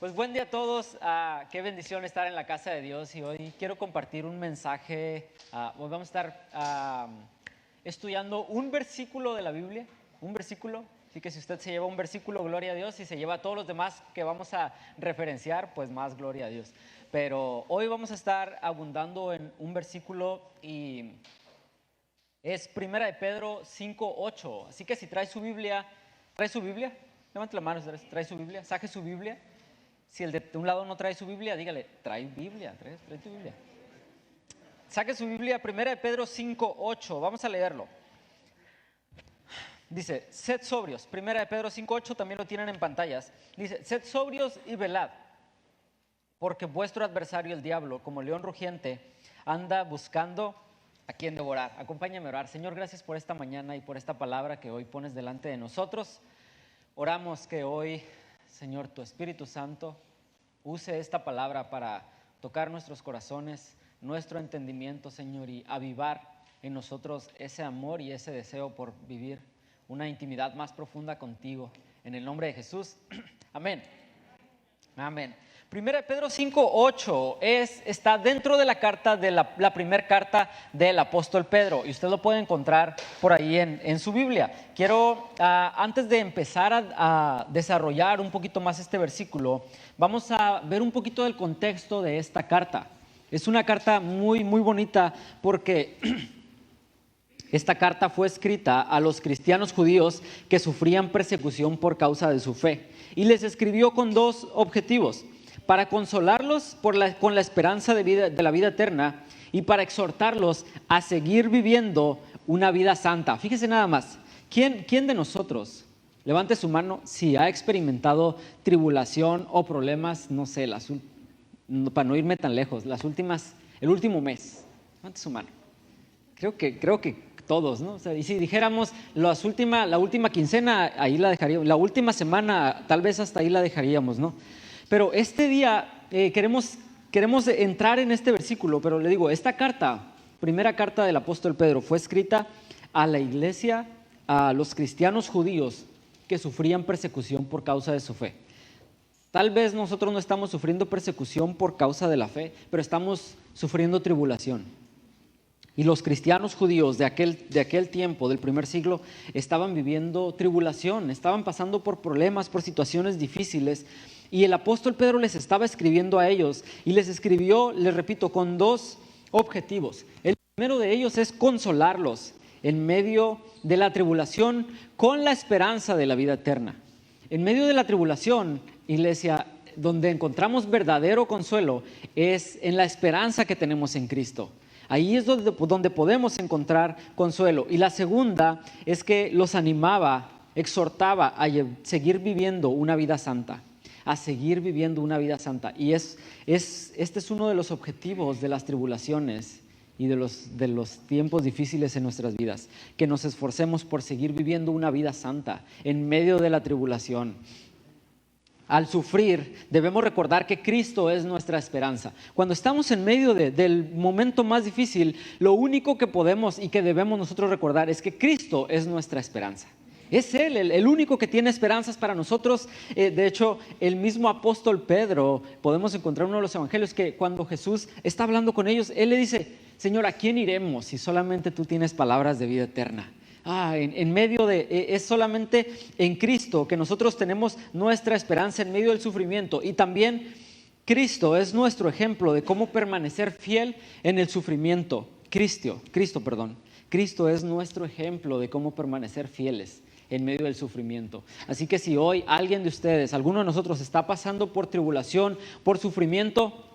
Pues buen día a todos. Qué bendición estar en la casa de Dios y hoy quiero compartir un mensaje. Hoy vamos a estar estudiando un versículo de la Biblia, un versículo. Así que si usted se lleva un versículo, gloria a Dios. Si se lleva todos los demás que vamos a referenciar, pues más gloria a Dios. Pero hoy vamos a estar abundando en un versículo y es 1 de Pedro 5:8. Así que si trae su Biblia, levante la mano, trae su Biblia, saque su Biblia. Si el de un lado no trae su Biblia, dígale, trae Biblia, trae tu Biblia. Saque su Biblia, 1 de Pedro 5:8, vamos a leerlo. Dice, sed sobrios, 1 de Pedro 5:8, también lo tienen en pantallas. Dice, sed sobrios y velad, porque vuestro adversario el diablo, como león rugiente, anda buscando a quien devorar. Acompáñame a orar. Señor, gracias por esta mañana y por esta palabra que hoy pones delante de nosotros. Oramos que hoy, Señor, tu Espíritu Santo use esta palabra para tocar nuestros corazones, nuestro entendimiento, Señor, y avivar en nosotros ese amor y ese deseo por vivir una intimidad más profunda contigo. En el nombre de Jesús, amén. Amén. 1 Pedro 5:8 está dentro de la carta de la primera carta del apóstol Pedro y usted lo puede encontrar por ahí en su Biblia. Quiero, antes de empezar a desarrollar un poquito más este versículo, vamos a ver un poquito del contexto de esta carta. Es una carta muy, muy bonita porque esta carta fue escrita a los cristianos judíos que sufrían persecución por causa de su fe y les escribió con dos objetivos: para consolarlos con la esperanza de la vida eterna y para exhortarlos a seguir viviendo una vida santa. Fíjese nada más, ¿quién de nosotros, levante su mano, si ha experimentado tribulación o problemas, no sé, para no irme tan lejos, el último mes? Levante su mano. Creo que todos, ¿no? O sea, y si dijéramos la última quincena, ahí la dejaríamos, la última semana, tal vez hasta ahí la dejaríamos, ¿no? Pero este día queremos entrar en este versículo, pero le digo, esta carta, primera carta del apóstol Pedro, fue escrita a la iglesia, a los cristianos judíos que sufrían persecución por causa de su fe. Tal vez nosotros no estamos sufriendo persecución por causa de la fe, pero estamos sufriendo tribulación. Y los cristianos judíos de aquel tiempo, del primer siglo, estaban viviendo tribulación, estaban pasando por problemas, por situaciones difíciles. Y el apóstol Pedro les estaba escribiendo a ellos y les escribió, les repito, con dos objetivos. El primero de ellos es consolarlos en medio de la tribulación con la esperanza de la vida eterna. En medio de la tribulación, iglesia, donde encontramos verdadero consuelo es en la esperanza que tenemos en Cristo. Ahí es donde podemos encontrar consuelo. Y la segunda es que los animaba, exhortaba a seguir viviendo una vida santa. A seguir viviendo una vida santa. Y este es uno de los objetivos de las tribulaciones y de los tiempos difíciles en nuestras vidas, que nos esforcemos por seguir viviendo una vida santa en medio de la tribulación. Al sufrir, debemos recordar que Cristo es nuestra esperanza. Cuando estamos en medio del momento más difícil, lo único que podemos y que debemos nosotros recordar es que Cristo es nuestra esperanza. Es Él, el único que tiene esperanzas para nosotros. De hecho, el mismo apóstol Pedro, podemos encontrar uno de los evangelios que cuando Jesús está hablando con ellos, Él le dice, Señor, ¿a quién iremos si solamente tú tienes palabras de vida eterna? Es solamente en Cristo que nosotros tenemos nuestra esperanza en medio del sufrimiento. Y también Cristo es nuestro ejemplo de cómo permanecer fiel en el sufrimiento. Cristo es nuestro ejemplo de cómo permanecer fieles en medio del sufrimiento. Así que si hoy alguien de ustedes, alguno de nosotros está pasando por tribulación, por sufrimiento,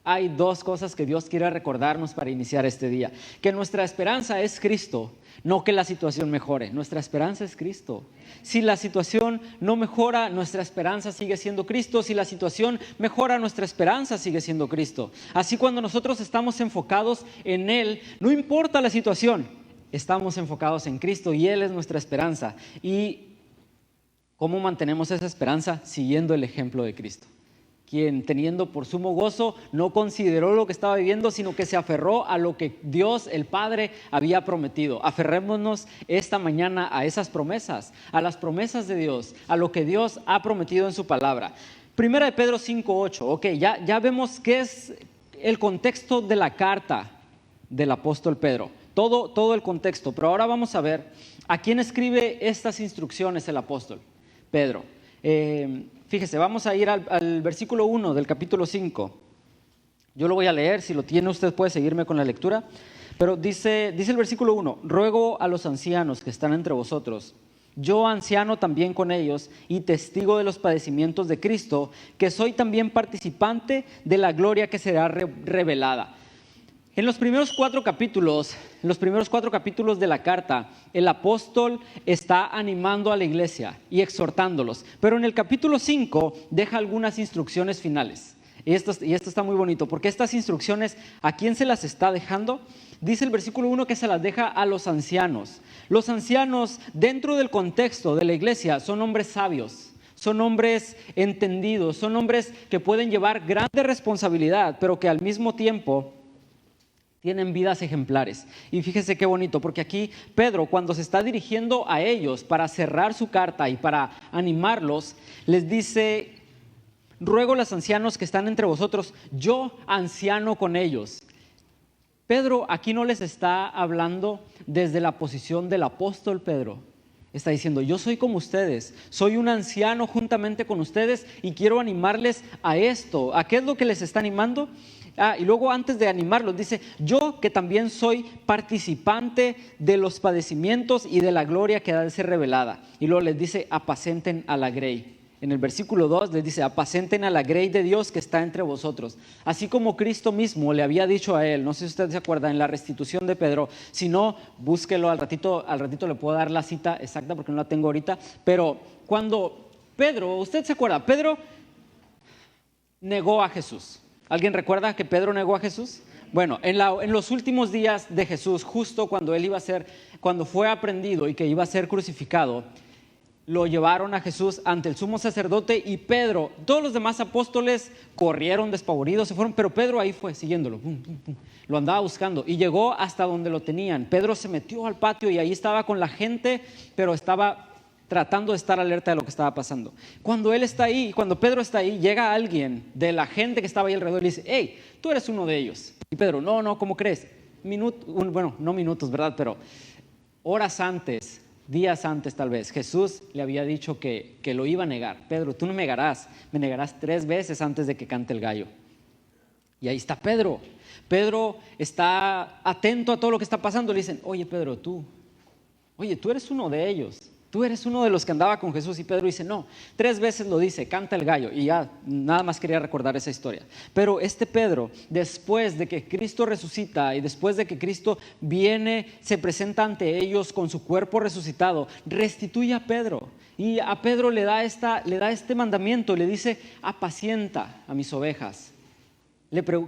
hay dos cosas que Dios quiere recordarnos para iniciar este día. Que nuestra esperanza es Cristo, no que la situación mejore. Nuestra esperanza es Cristo. Si la situación no mejora, nuestra esperanza sigue siendo Cristo. Si la situación mejora, nuestra esperanza sigue siendo Cristo. Así cuando nosotros estamos enfocados en Él, no importa la situación, estamos enfocados en Cristo y Él es nuestra esperanza. ¿Y cómo mantenemos esa esperanza? Siguiendo el ejemplo de Cristo, quien teniendo por sumo gozo no consideró lo que estaba viviendo, sino que se aferró a lo que Dios el Padre había prometido. Aferrémonos esta mañana a esas promesas, a las promesas de Dios, a lo que Dios ha prometido en su palabra. Primera de Pedro 5:8. Ok, ya vemos qué es el contexto de la carta del apóstol Pedro. Todo el contexto. Pero ahora vamos a ver a quién escribe estas instrucciones el apóstol Pedro. Fíjese, vamos a ir al versículo 1 del capítulo 5. Yo lo voy a leer, si lo tiene usted puede seguirme con la lectura. Pero dice el versículo 1: ruego a los ancianos que están entre vosotros, yo anciano también con ellos y testigo de los padecimientos de Cristo, que soy también participante de la gloria que será revelada. En los primeros cuatro capítulos de la carta, el apóstol está animando a la iglesia y exhortándolos. Pero en el capítulo 5 deja algunas instrucciones finales. Y esto está muy bonito, porque estas instrucciones, ¿a quién se las está dejando? Dice el versículo 1 que se las deja a los ancianos. Los ancianos, dentro del contexto de la iglesia, son hombres sabios, son hombres entendidos, son hombres que pueden llevar grande responsabilidad, pero que al mismo tiempo tienen vidas ejemplares. Y fíjese qué bonito, porque aquí Pedro, cuando se está dirigiendo a ellos para cerrar su carta y para animarlos, les dice: ruego a los ancianos que están entre vosotros, yo anciano con ellos. Pedro aquí no les está hablando desde la posición del apóstol Pedro. Está diciendo: yo soy como ustedes, soy un anciano juntamente con ustedes y quiero animarles a esto. ¿A qué es lo que les está animando? Y luego, antes de animarlos, dice: yo que también soy participante de los padecimientos y de la gloria que ha de ser revelada. Y luego les dice: apacenten a la grey. En el versículo 2 les dice: apacenten a la grey de Dios que está entre vosotros. Así como Cristo mismo le había dicho a él, no sé si usted se acuerda, en la restitución de Pedro. Si no, búsquelo, al ratito le puedo dar la cita exacta porque no la tengo ahorita. Pero cuando Pedro, usted se acuerda, Pedro negó a Jesús. ¿Alguien recuerda que Pedro negó a Jesús? Bueno, en los últimos días de Jesús, justo cuando fue aprehendido y que iba a ser crucificado, lo llevaron a Jesús ante el sumo sacerdote y Pedro, todos los demás apóstoles corrieron despavoridos, se fueron, pero Pedro ahí fue siguiéndolo, lo andaba buscando y llegó hasta donde lo tenían. Pedro se metió al patio y ahí estaba con la gente, pero estaba tratando de estar alerta de lo que estaba pasando. Cuando Pedro está ahí, llega alguien de la gente que estaba ahí alrededor y le dice: hey, tú eres uno de ellos. Y Pedro: no, ¿cómo crees? No minutos, ¿verdad? Pero horas antes, días antes tal vez, Jesús le había dicho que lo iba a negar. Pedro, tú no me negarás 3 veces antes de que cante el gallo. Y ahí está Pedro. Pedro está atento a todo lo que está pasando. Le dicen: oye Pedro, tú eres uno de ellos. Tú eres uno de los que andaba con Jesús. Y Pedro dice: no, 3 veces lo dice, canta el gallo. Y ya, nada más quería recordar esa historia. Pero Pedro, después de que Cristo resucita y después de que Cristo viene, se presenta ante ellos con su cuerpo resucitado, restituye a Pedro. Y a Pedro le da este mandamiento, le dice: apacienta a mis ovejas.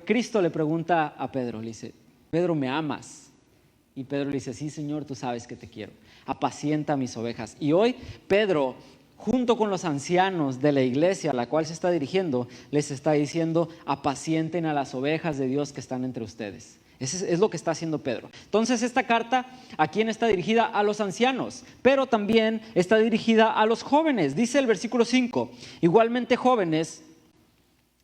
Cristo le pregunta a Pedro, le dice: Pedro, ¿me amas? Y Pedro le dice: sí, Señor, tú sabes que te quiero. Apacienta a mis ovejas. Y hoy Pedro, junto con los ancianos de la iglesia a la cual se está dirigiendo, les está diciendo: apacienten a las ovejas de Dios que están entre ustedes. Eso es lo que está haciendo Pedro. Entonces, esta carta, ¿a quién está dirigida? A los ancianos, pero también está dirigida a los jóvenes. Dice el versículo 5: igualmente, jóvenes,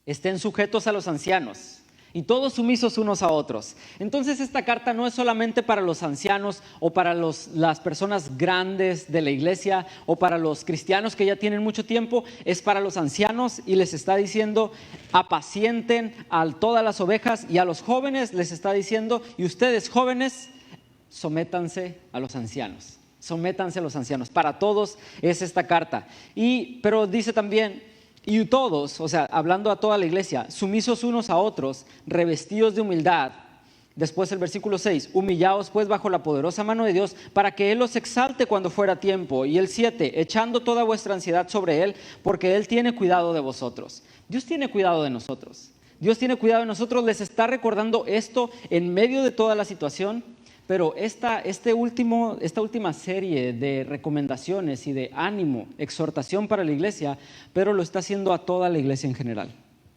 estén sujetos a los ancianos y todos sumisos unos a otros. Entonces, esta carta no es solamente para los ancianos o para las personas grandes de la iglesia o para los cristianos que ya tienen mucho tiempo. Es para los ancianos y les está diciendo: apacienten a todas las ovejas. Y a los jóvenes les está diciendo: y ustedes jóvenes, sométanse a los ancianos. Sométanse a los ancianos. Para todos es esta carta. Pero dice también: y todos, o sea, hablando a toda la iglesia, sumisos unos a otros, revestidos de humildad. Después el versículo 6: humillaos pues bajo la poderosa mano de Dios, para que Él los exalte cuando fuera tiempo. Y el 7: echando toda vuestra ansiedad sobre Él, porque Él tiene cuidado de vosotros. Dios tiene cuidado de nosotros. Dios tiene cuidado de nosotros. Les está recordando esto en medio de toda la situación. Pero esta última serie de recomendaciones y de ánimo, exhortación para la iglesia, pero lo está haciendo a toda la iglesia en general.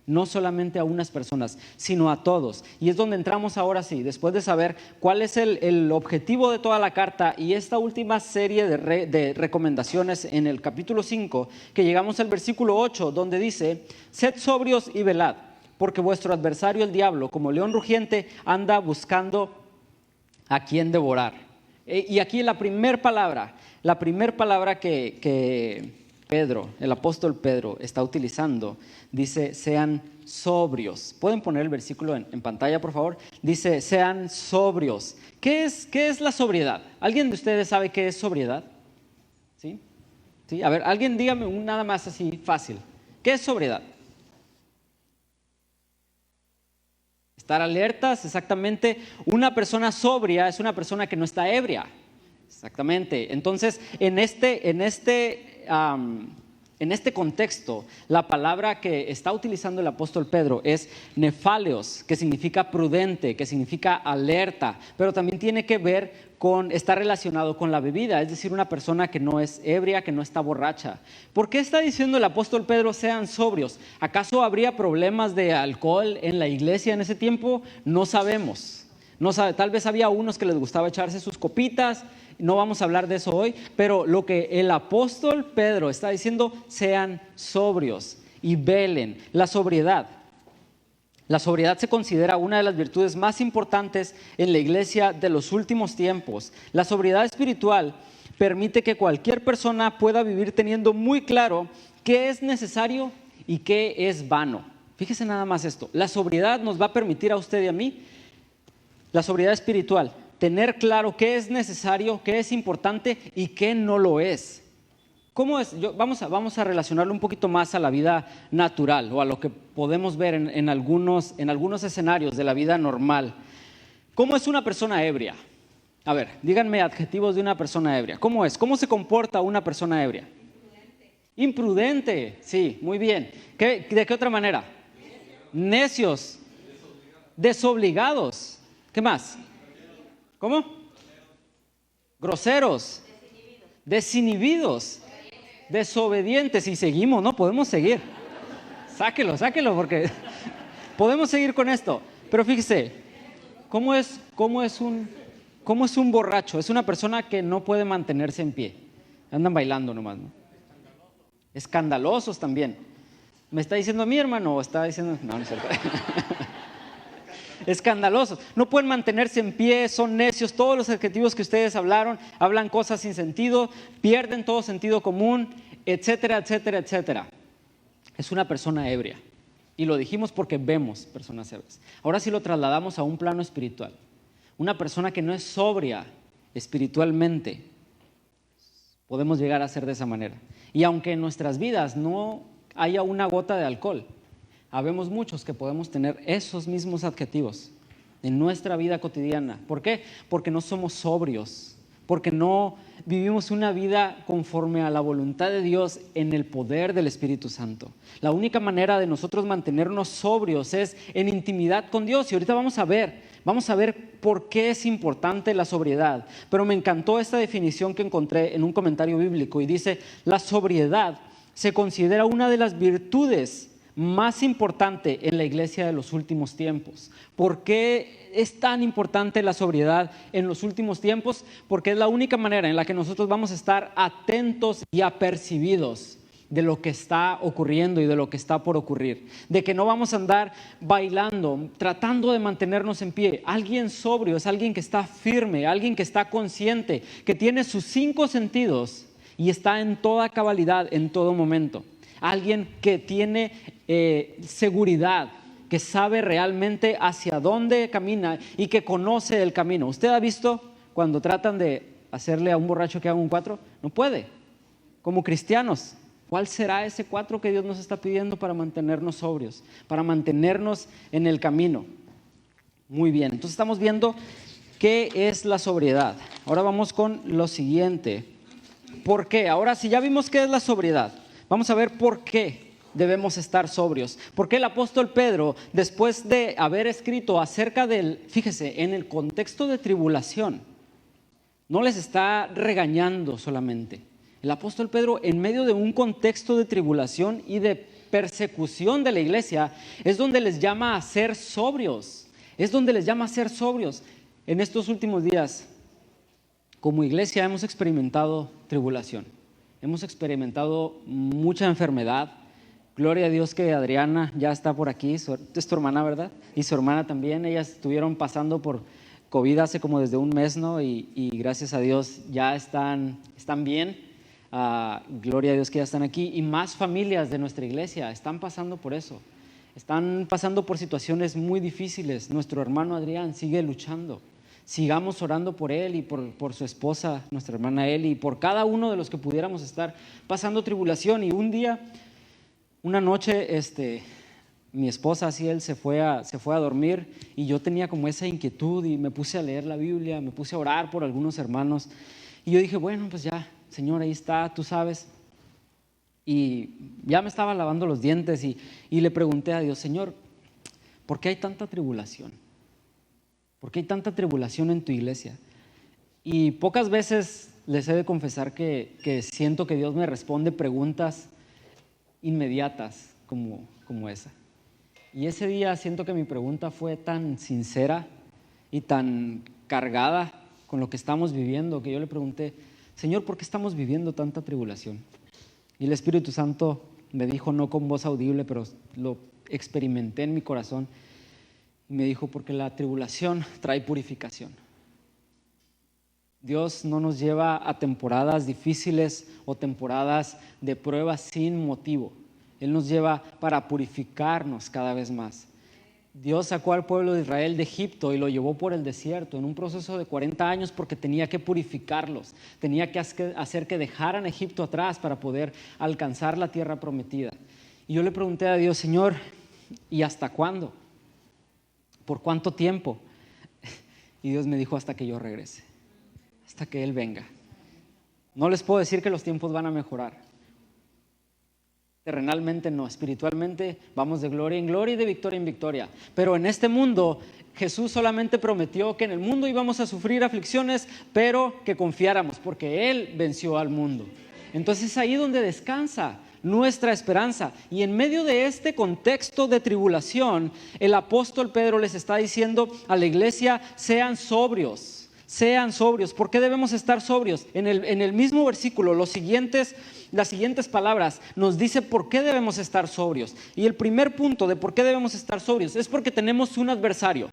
No solamente a unas personas, sino a todos. Y es donde entramos ahora sí, después de saber cuál es el objetivo de toda la carta y esta última serie de recomendaciones en el capítulo 5, que llegamos al versículo 8, donde dice: sed sobrios y velad, porque vuestro adversario el diablo, como león rugiente, anda buscando a quien devorar. Y aquí la primera palabra que Pedro, el apóstol Pedro, está utilizando, dice: sean sobrios. ¿Pueden poner el versículo en pantalla, por favor? Dice: sean sobrios. ¿Qué es la sobriedad? ¿Alguien de ustedes sabe qué es sobriedad? ¿Sí? ¿Sí? A ver, alguien dígame nada más así fácil. ¿Qué es sobriedad? Estar alertas, exactamente. Una persona sobria es una persona que no está ebria. Exactamente. Entonces, en este contexto, la palabra que está utilizando el apóstol Pedro es nefaleos, que significa prudente, que significa alerta, pero también tiene que ver está relacionado con la bebida, es decir, una persona que no es ebria, que no está borracha. ¿Por qué está diciendo el apóstol Pedro sean sobrios? ¿Acaso habría problemas de alcohol en la iglesia en ese tiempo? No sabemos. Tal vez había unos que les gustaba echarse sus copitas. No vamos a hablar de eso hoy, pero lo que el apóstol Pedro está diciendo: sean sobrios y velen. La sobriedad se considera una de las virtudes más importantes en la iglesia de los últimos tiempos. La sobriedad espiritual permite que cualquier persona pueda vivir teniendo muy claro qué es necesario y qué es vano. Fíjese nada más esto: la sobriedad nos va a permitir a usted y a mí, la sobriedad espiritual, tener claro qué es necesario, qué es importante y qué no lo es. ¿Cómo es? Vamos a relacionarlo un poquito más a la vida natural o a lo que podemos ver en algunos escenarios de la vida normal. ¿Cómo es una persona ebria? A ver, díganme adjetivos de una persona ebria. ¿Cómo es? ¿Cómo se comporta una persona ebria? Imprudente, sí, muy bien. ¿De qué otra manera? Necios, desobligados. ¿Qué más? ¿Cómo? Groseros, desinhibidos, desobedientes. Y seguimos, ¿no? Podemos seguir. Sáquelo, porque podemos seguir con esto. Pero fíjese, ¿cómo es un borracho? Es una persona que no puede mantenerse en pie. Andan bailando nomás, ¿no? Escandalosos también. ¿Me está diciendo a mí, hermano? ¿O está diciendo? No, no es cierto. Escandalosos, no pueden mantenerse en pie, son necios, todos los adjetivos que ustedes hablan cosas sin sentido, pierden todo sentido común, etcétera, etcétera, etcétera. Es una persona ebria, y lo dijimos porque vemos personas ebrias. Ahora sí lo trasladamos a un plano espiritual. Una persona que no es sobria espiritualmente, podemos llegar a ser de esa manera. Y aunque en nuestras vidas no haya una gota de alcohol, habemos muchos que podemos tener esos mismos adjetivos en nuestra vida cotidiana. ¿Por qué? Porque no somos sobrios, porque no vivimos una vida conforme a la voluntad de Dios en el poder del Espíritu Santo. La única manera de nosotros mantenernos sobrios es en intimidad con Dios. Y ahorita vamos a ver por qué es importante la sobriedad. Pero me encantó esta definición que encontré en un comentario bíblico y dice: la sobriedad se considera una de las virtudes más importante en la iglesia de los últimos tiempos. ¿Por qué es tan importante la sobriedad en los últimos tiempos? Porque es la única manera en la que nosotros vamos a estar atentos y apercibidos de lo que está ocurriendo y de lo que está por ocurrir, de que no vamos a andar bailando, tratando de mantenernos en pie. Alguien sobrio es alguien que está firme, alguien que está consciente, que tiene sus 5 sentidos y está en toda cabalidad en todo momento. Alguien que tiene seguridad, que sabe realmente hacia dónde camina y que conoce el camino. ¿Usted ha visto cuando tratan de hacerle a un borracho que haga un 4? No puede. Como cristianos, ¿cuál será ese 4 que Dios nos está pidiendo para mantenernos sobrios, para mantenernos en el camino? Muy bien, entonces estamos viendo qué es la sobriedad. Ahora vamos con lo siguiente. ¿Por qué? Ahora, si ya vimos qué es la sobriedad, vamos a ver por qué debemos estar sobrios. Porque el apóstol Pedro, después de haber escrito acerca fíjese, en el contexto de tribulación, no les está regañando solamente. El apóstol Pedro, en medio de un contexto de tribulación y de persecución de la iglesia, es donde les llama a ser sobrios. Es donde les llama a ser sobrios. En estos últimos días, como iglesia, hemos experimentado tribulación. Hemos experimentado mucha enfermedad. Gloria a Dios que Adriana ya está por aquí. Es tu hermana, ¿verdad? Y su hermana también. Ellas estuvieron pasando por COVID hace como desde un mes, ¿no? Y gracias a Dios ya están bien. Gloria a Dios que ya están aquí. Y más familias de nuestra iglesia están pasando por eso. Están pasando por situaciones muy difíciles. Nuestro hermano Adrián sigue luchando. Sigamos orando por él y por su esposa, nuestra hermana Eli, y por cada uno de los que pudiéramos estar pasando tribulación. Y una noche, mi esposa, así él se fue a dormir, y yo tenía como esa inquietud y me puse a leer la Biblia, me puse a orar por algunos hermanos. Y yo dije, bueno, pues ya, Señor, ahí está, tú sabes. Y ya me estaba lavando los dientes y le pregunté a Dios, Señor, ¿por qué hay tanta tribulación? ¿Por qué hay tanta tribulación en tu iglesia? Y pocas veces les he de confesar que siento que Dios me responde preguntas inmediatas como esa. Y ese día siento que mi pregunta fue tan sincera y tan cargada con lo que estamos viviendo, que yo le pregunté, Señor, ¿por qué estamos viviendo tanta tribulación? Y el Espíritu Santo me dijo, no con voz audible, pero lo experimenté en mi corazón, y me dijo, porque la tribulación trae purificación. Dios no nos lleva a temporadas difíciles o temporadas de pruebas sin motivo. Él nos lleva para purificarnos cada vez más. Dios sacó al pueblo de Israel de Egipto y lo llevó por el desierto en un proceso de 40 años porque tenía que purificarlos, tenía que hacer que dejaran Egipto atrás para poder alcanzar la tierra prometida. Y yo le pregunté a Dios, Señor, ¿y hasta cuándo? ¿Por cuánto tiempo? Y Dios me dijo, hasta que yo regrese, hasta que Él venga. No les puedo decir que los tiempos van a mejorar. Terrenalmente no, espiritualmente vamos de gloria en gloria y de victoria en victoria. Pero en este mundo Jesús solamente prometió que en el mundo íbamos a sufrir aflicciones, pero que confiáramos porque Él venció al mundo. Entonces es ahí donde descansa nuestra esperanza. Y en medio de este contexto de tribulación, el apóstol Pedro les está diciendo a la iglesia, sean sobrios. Sean sobrios. ¿Por qué debemos estar sobrios? En el mismo versículo, las siguientes palabras nos dice por qué debemos estar sobrios. Y el primer punto de por qué debemos estar sobrios es porque tenemos un adversario.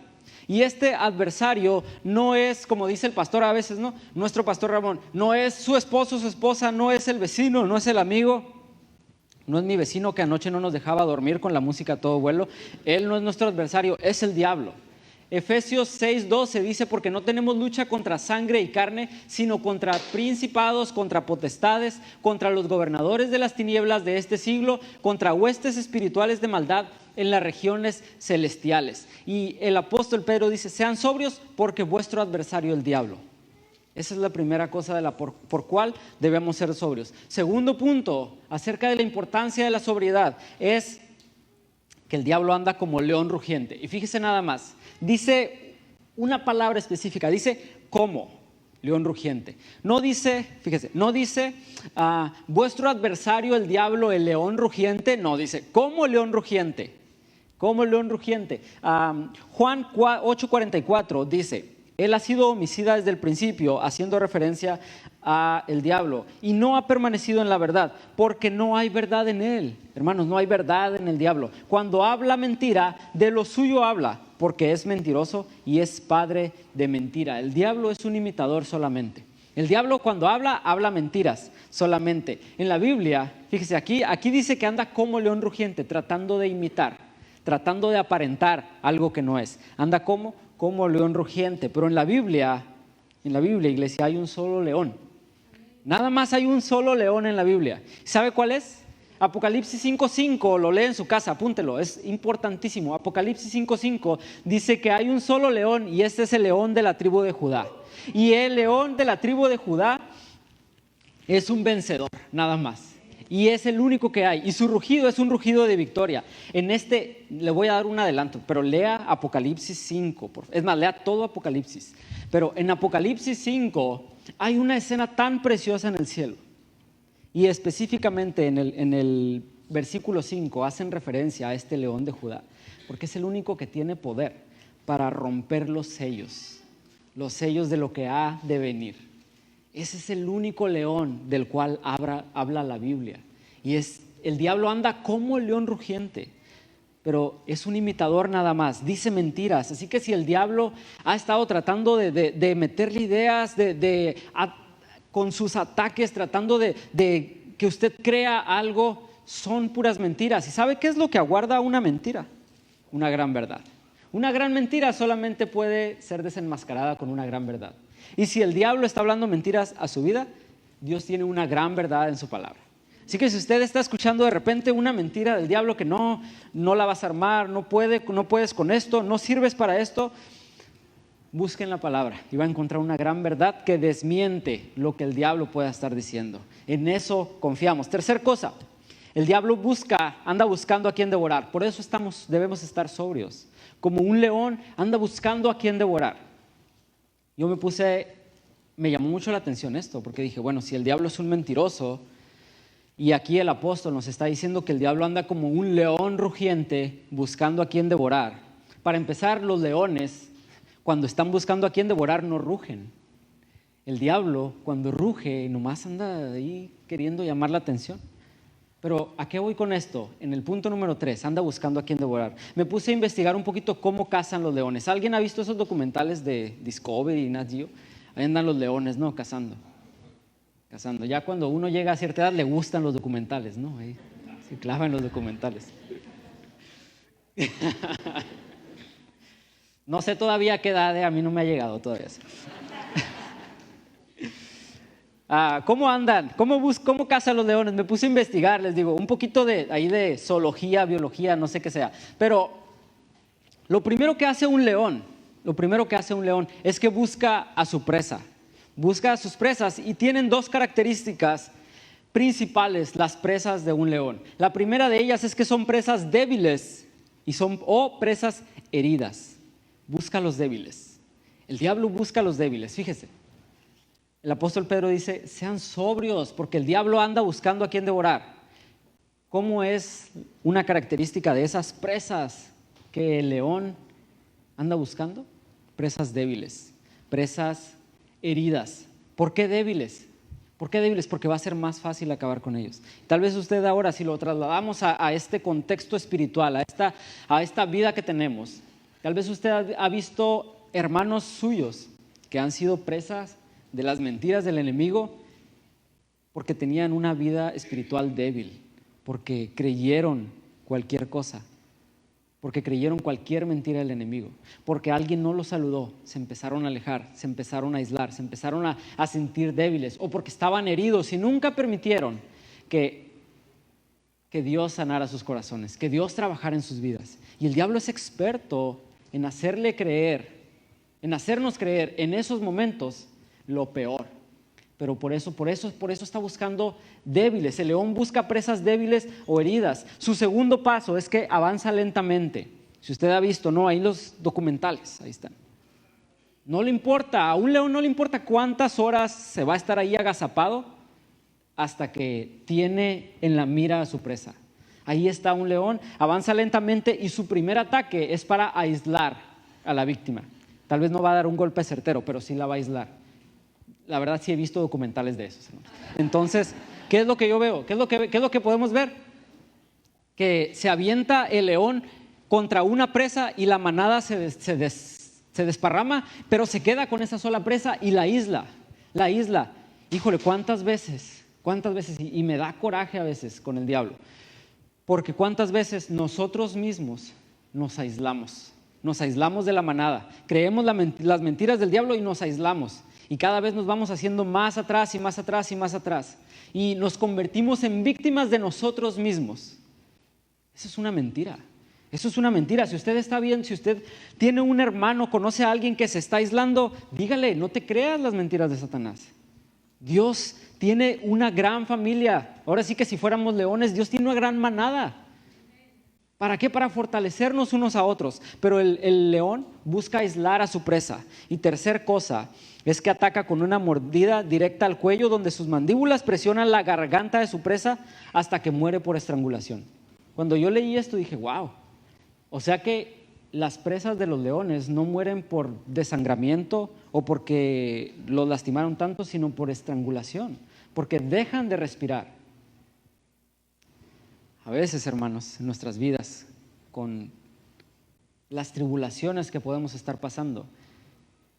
Y este adversario no es, como dice el pastor a veces, ¿no? Nuestro pastor Ramón, no es su esposo, su esposa, no es el vecino, no es el amigo. No es mi vecino que anoche no nos dejaba dormir con la música a todo vuelo. Él no es nuestro adversario, es el diablo. Efesios 6:12 dice, porque no tenemos lucha contra sangre y carne, sino contra principados, contra potestades, contra los gobernadores de las tinieblas de este siglo, contra huestes espirituales de maldad en las regiones celestiales. Y el apóstol Pedro dice, sean sobrios porque vuestro adversario el diablo. Esa es la primera cosa por cual debemos ser sobrios. Segundo punto, acerca de la importancia de la sobriedad, es que el diablo anda como león rugiente. Y fíjese nada más, dice una palabra específica, dice como león rugiente. No dice, fíjese, no dice vuestro adversario el diablo, el león rugiente, no, dice como león rugiente. Como león rugiente. Juan 8:44 dice, Él ha sido homicida desde el principio, haciendo referencia al diablo, y no ha permanecido en la verdad, porque no hay verdad en él. Hermanos, no hay verdad en el diablo. Cuando habla mentira, de lo suyo habla, porque es mentiroso y es padre de mentira. El diablo es un imitador solamente. El diablo cuando habla mentiras solamente. En la Biblia, fíjese, aquí dice que anda como león rugiente, tratando de imitar, tratando de aparentar algo que no es. Anda como león rugiente. Pero en la Biblia, iglesia, hay un solo león. Nada más hay un solo león en la Biblia. ¿Sabe cuál es? Apocalipsis 5:5, lo lee en su casa, apúntelo, es importantísimo. Apocalipsis 5:5 dice que hay un solo león y este es el león de la tribu de Judá. Y el león de la tribu de Judá es un vencedor, nada más. Y es el único que hay. Y su rugido es un rugido de victoria. Le voy a dar un adelanto, pero lea Apocalipsis 5. Es más, lea todo Apocalipsis. Pero en Apocalipsis 5 hay una escena tan preciosa en el cielo. Y específicamente en el versículo 5 hacen referencia a este león de Judá, porque es el único que tiene poder para romper los sellos de lo que ha de venir. Ese es el único león del cual habla la Biblia. Y el diablo anda como el león rugiente, pero es un imitador nada más, dice mentiras. Así que si el diablo ha estado tratando de meterle ideas, con sus ataques, tratando de que usted crea algo, son puras mentiras. ¿Y sabe qué es lo que aguarda una mentira? Una gran verdad. Una gran mentira solamente puede ser desenmascarada con una gran verdad. Y si el diablo está hablando mentiras a su vida, Dios tiene una gran verdad en su palabra. Así que si usted está escuchando de repente una mentira del diablo que no la vas a armar, no puedes con esto, no sirves para esto, busque en la palabra y va a encontrar una gran verdad que desmiente lo que el diablo pueda estar diciendo. En eso confiamos. Tercer cosa, el diablo anda buscando a quien devorar. Por eso debemos estar sobrios. Como un león anda buscando a quien devorar. Me llamó mucho la atención esto, porque dije, bueno, si el diablo es un mentiroso, y aquí el apóstol nos está diciendo que el diablo anda como un león rugiente buscando a quien devorar. Para empezar, los leones, cuando están buscando a quien devorar, no rugen. El diablo, cuando ruge, nomás anda ahí queriendo llamar la atención. Pero ¿a qué voy con esto? En el punto número 3, anda buscando a quien devorar. Me puse a investigar un poquito cómo cazan los leones. ¿Alguien ha visto esos documentales de Discovery y Nat Geo? Ahí andan los leones, ¿no? Cazando. Ya cuando uno llega a cierta edad le gustan los documentales, ¿no? Ahí se clavan los documentales. No sé todavía a qué edad, a mí no me ha llegado todavía eso. ¿Cómo andan? ¿Cómo cazan los leones? Me puse a investigar, les digo, un poquito de zoología, biología, no sé qué sea. Pero lo primero que hace un león es que busca a su presa. Busca a sus presas y tienen dos características principales las presas de un león. La primera de ellas es que son presas débiles o presas heridas. Busca a los débiles. El diablo busca a los débiles, fíjese. El apóstol Pedro dice, sean sobrios, porque el diablo anda buscando a quien devorar. ¿Cómo es una característica de esas presas que el león anda buscando? Presas débiles, presas heridas. ¿Por qué débiles? Porque va a ser más fácil acabar con ellos. Tal vez usted ahora, si lo trasladamos a este contexto espiritual, a esta vida que tenemos, tal vez usted ha visto hermanos suyos que han sido presas de las mentiras del enemigo porque tenían una vida espiritual débil, porque creyeron cualquier cosa, porque creyeron cualquier mentira del enemigo, porque alguien no los saludó, se empezaron a alejar, se empezaron a aislar, se empezaron a sentir débiles, o porque estaban heridos y nunca permitieron que Dios sanara sus corazones, que Dios trabajara en sus vidas. Y el diablo es experto en hacernos creer en esos momentos lo peor. Pero por eso está buscando débiles. El león busca presas débiles o heridas. Su segundo paso es que avanza lentamente. Si usted ha visto, ¿no? Ahí los documentales, ahí están. No le importa, a un león no le importa cuántas horas se va a estar ahí agazapado hasta que tiene en la mira a su presa. Ahí está un león, avanza lentamente y su primer ataque es para aislar a la víctima. Tal vez no va a dar un golpe certero, pero sí la va a aislar. La verdad sí he visto documentales de esos. Entonces, ¿qué es lo que yo veo? ¿Qué es lo que podemos ver? Que se avienta el león contra una presa y la manada se desparrama, pero se queda con esa sola presa y la isla. Híjole, ¿cuántas veces? Y me da coraje a veces con el diablo. Porque cuántas veces nosotros mismos nos aislamos de la manada. Creemos las mentiras del diablo y nos aislamos. Y cada vez nos vamos haciendo más atrás y más atrás y más atrás. Y nos convertimos en víctimas de nosotros mismos. Eso es una mentira. Si usted está bien, si usted tiene un hermano, conoce a alguien que se está aislando, dígale, no te creas las mentiras de Satanás. Dios tiene una gran familia. Ahora sí que si fuéramos leones, Dios tiene una gran manada. ¿Para qué? Para fortalecernos unos a otros. Pero el león busca aislar a su presa. Y tercer cosa es que ataca con una mordida directa al cuello, donde sus mandíbulas presionan la garganta de su presa hasta que muere por estrangulación. Cuando yo leí esto dije, wow, o sea que las presas de los leones no mueren por desangramiento o porque los lastimaron tanto, sino por estrangulación, porque dejan de respirar. A veces, hermanos, en nuestras vidas, con las tribulaciones que podemos estar pasando,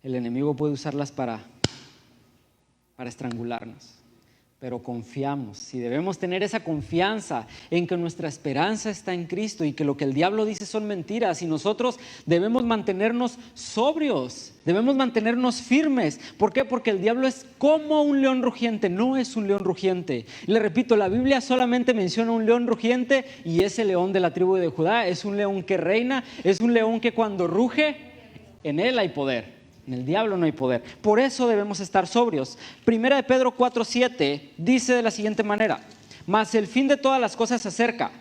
el enemigo puede usarlas para estrangularnos. Pero confiamos y debemos tener esa confianza en que nuestra esperanza está en Cristo y que lo que el diablo dice son mentiras, y nosotros debemos mantenernos sobrios, debemos mantenernos firmes. ¿Por qué? Porque el diablo es como un león rugiente, no es un león rugiente. Le repito, la Biblia solamente menciona un león rugiente, y ese león de la tribu de Judá es un león que reina, es un león que cuando ruge, en él hay poder. En el diablo no hay poder. Por eso debemos estar sobrios. Primera de Pedro 4:7 dice de la siguiente manera: mas el fin de todas las cosas se acerca.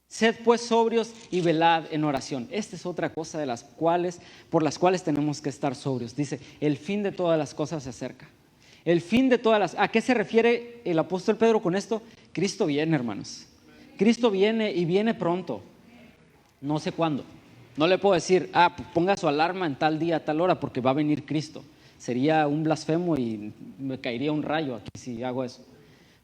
Sed pues sobrios y velad en oración. Esta es otra cosa por las cuales tenemos que estar sobrios. Dice, el fin de todas las cosas se acerca. El fin de todas las... ¿A qué se refiere el apóstol Pedro con esto? Cristo viene, hermanos. Cristo viene, y viene pronto. No sé cuándo. No le puedo decir, ponga su alarma en tal día, a tal hora, porque va a venir Cristo. Sería un blasfemo y me caería un rayo aquí si hago eso.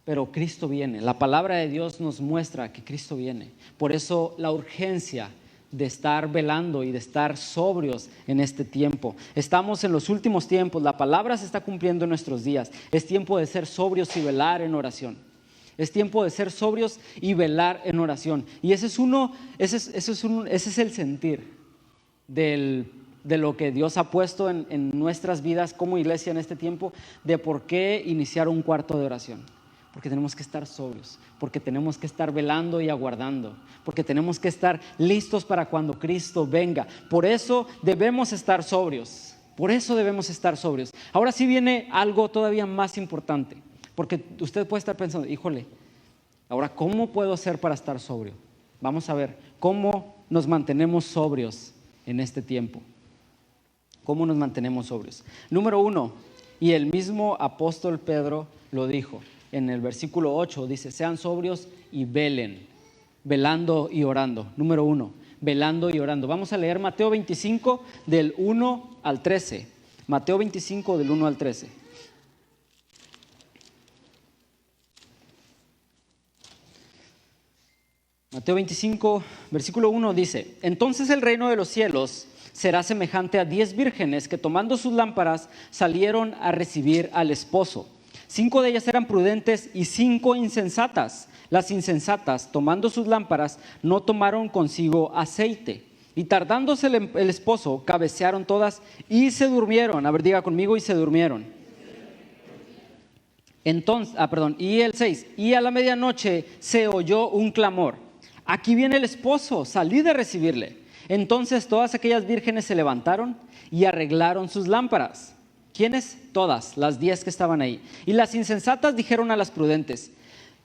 Pero Cristo viene. La palabra de Dios nos muestra que Cristo viene. Por eso la urgencia de estar velando y de estar sobrios en este tiempo. Estamos en los últimos tiempos. La palabra se está cumpliendo en nuestros días. Es tiempo de ser sobrios y velar en oración. Es tiempo de ser sobrios y velar en oración. Y ese es el sentir de lo que Dios ha puesto en nuestras vidas como iglesia en este tiempo, de por qué iniciar un cuarto de oración. Porque tenemos que estar sobrios, porque tenemos que estar velando y aguardando, porque tenemos que estar listos para cuando Cristo venga. Por eso debemos estar sobrios. Por eso debemos estar sobrios. Ahora sí viene algo todavía más importante. Porque usted puede estar pensando, híjole, ahora ¿cómo puedo hacer para estar sobrio? Vamos a ver, ¿cómo nos mantenemos sobrios en este tiempo? ¿Cómo nos mantenemos sobrios? Número 1, y el mismo apóstol Pedro lo dijo, en el versículo 8 dice, sean sobrios y velen, velando y orando. Número 1, velando y orando. Vamos a leer Mateo 25 del 1 al 13. Mateo 25 del 1 al 13. Mateo 25, versículo 1 dice, entonces el reino de los cielos será semejante a 10 vírgenes que tomando sus lámparas salieron a recibir al esposo. 5 de ellas eran prudentes y 5 insensatas. Las insensatas, tomando sus lámparas, no tomaron consigo aceite. Y tardándose el esposo, cabecearon todas y se durmieron. A ver, diga conmigo, y se durmieron. Entonces, y el 6, y a la medianoche se oyó un clamor. Aquí viene el esposo, salid a recibirle. Entonces todas aquellas vírgenes se levantaron y arreglaron sus lámparas. ¿Quiénes? Todas, las 10 que estaban ahí. Y las insensatas dijeron a las prudentes,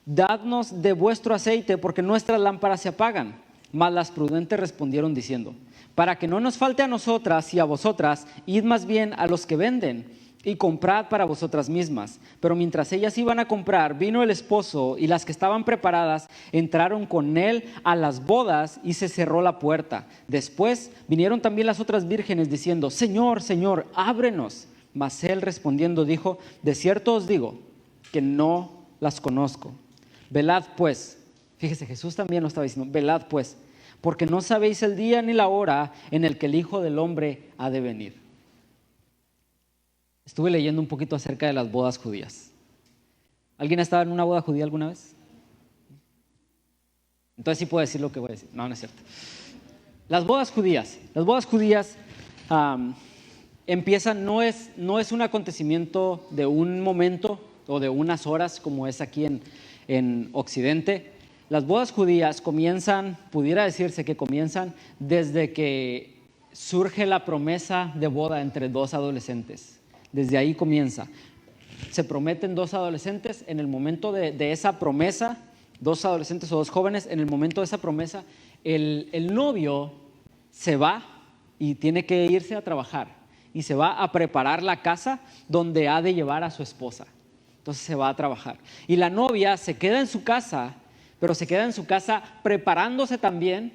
dadnos de vuestro aceite, porque nuestras lámparas se apagan. Mas las prudentes respondieron diciendo, para que no nos falte a nosotras y a vosotras, id más bien a los que venden y comprad para vosotras mismas. Pero mientras ellas iban a comprar, vino el esposo, y las que estaban preparadas entraron con él a las bodas, y se cerró la puerta. Después vinieron también las otras vírgenes diciendo, Señor, Señor, ábrenos. Mas él respondiendo dijo, de cierto os digo que no las conozco. Velad pues. Fíjese, Jesús también lo estaba diciendo, velad pues, porque no sabéis el día ni la hora en el que el Hijo del Hombre ha de venir. Estuve leyendo un poquito acerca de las bodas judías. ¿Alguien ha estado en una boda judía alguna vez? Entonces sí puedo decir lo que voy a decir. No, no es cierto. Las bodas judías empiezan, no es un acontecimiento de un momento o de unas horas como es aquí en Occidente. Las bodas judías pudiera decirse que comienzan desde que surge la promesa de boda entre dos adolescentes. Desde ahí comienza. Se prometen dos adolescentes. En el momento de esa promesa, dos adolescentes o dos jóvenes, en el momento de esa promesa, el novio se va y tiene que irse a trabajar y se va a preparar la casa donde ha de llevar a su esposa. Entonces se va a trabajar. Y la novia se queda en su casa, pero se queda en su casa preparándose también,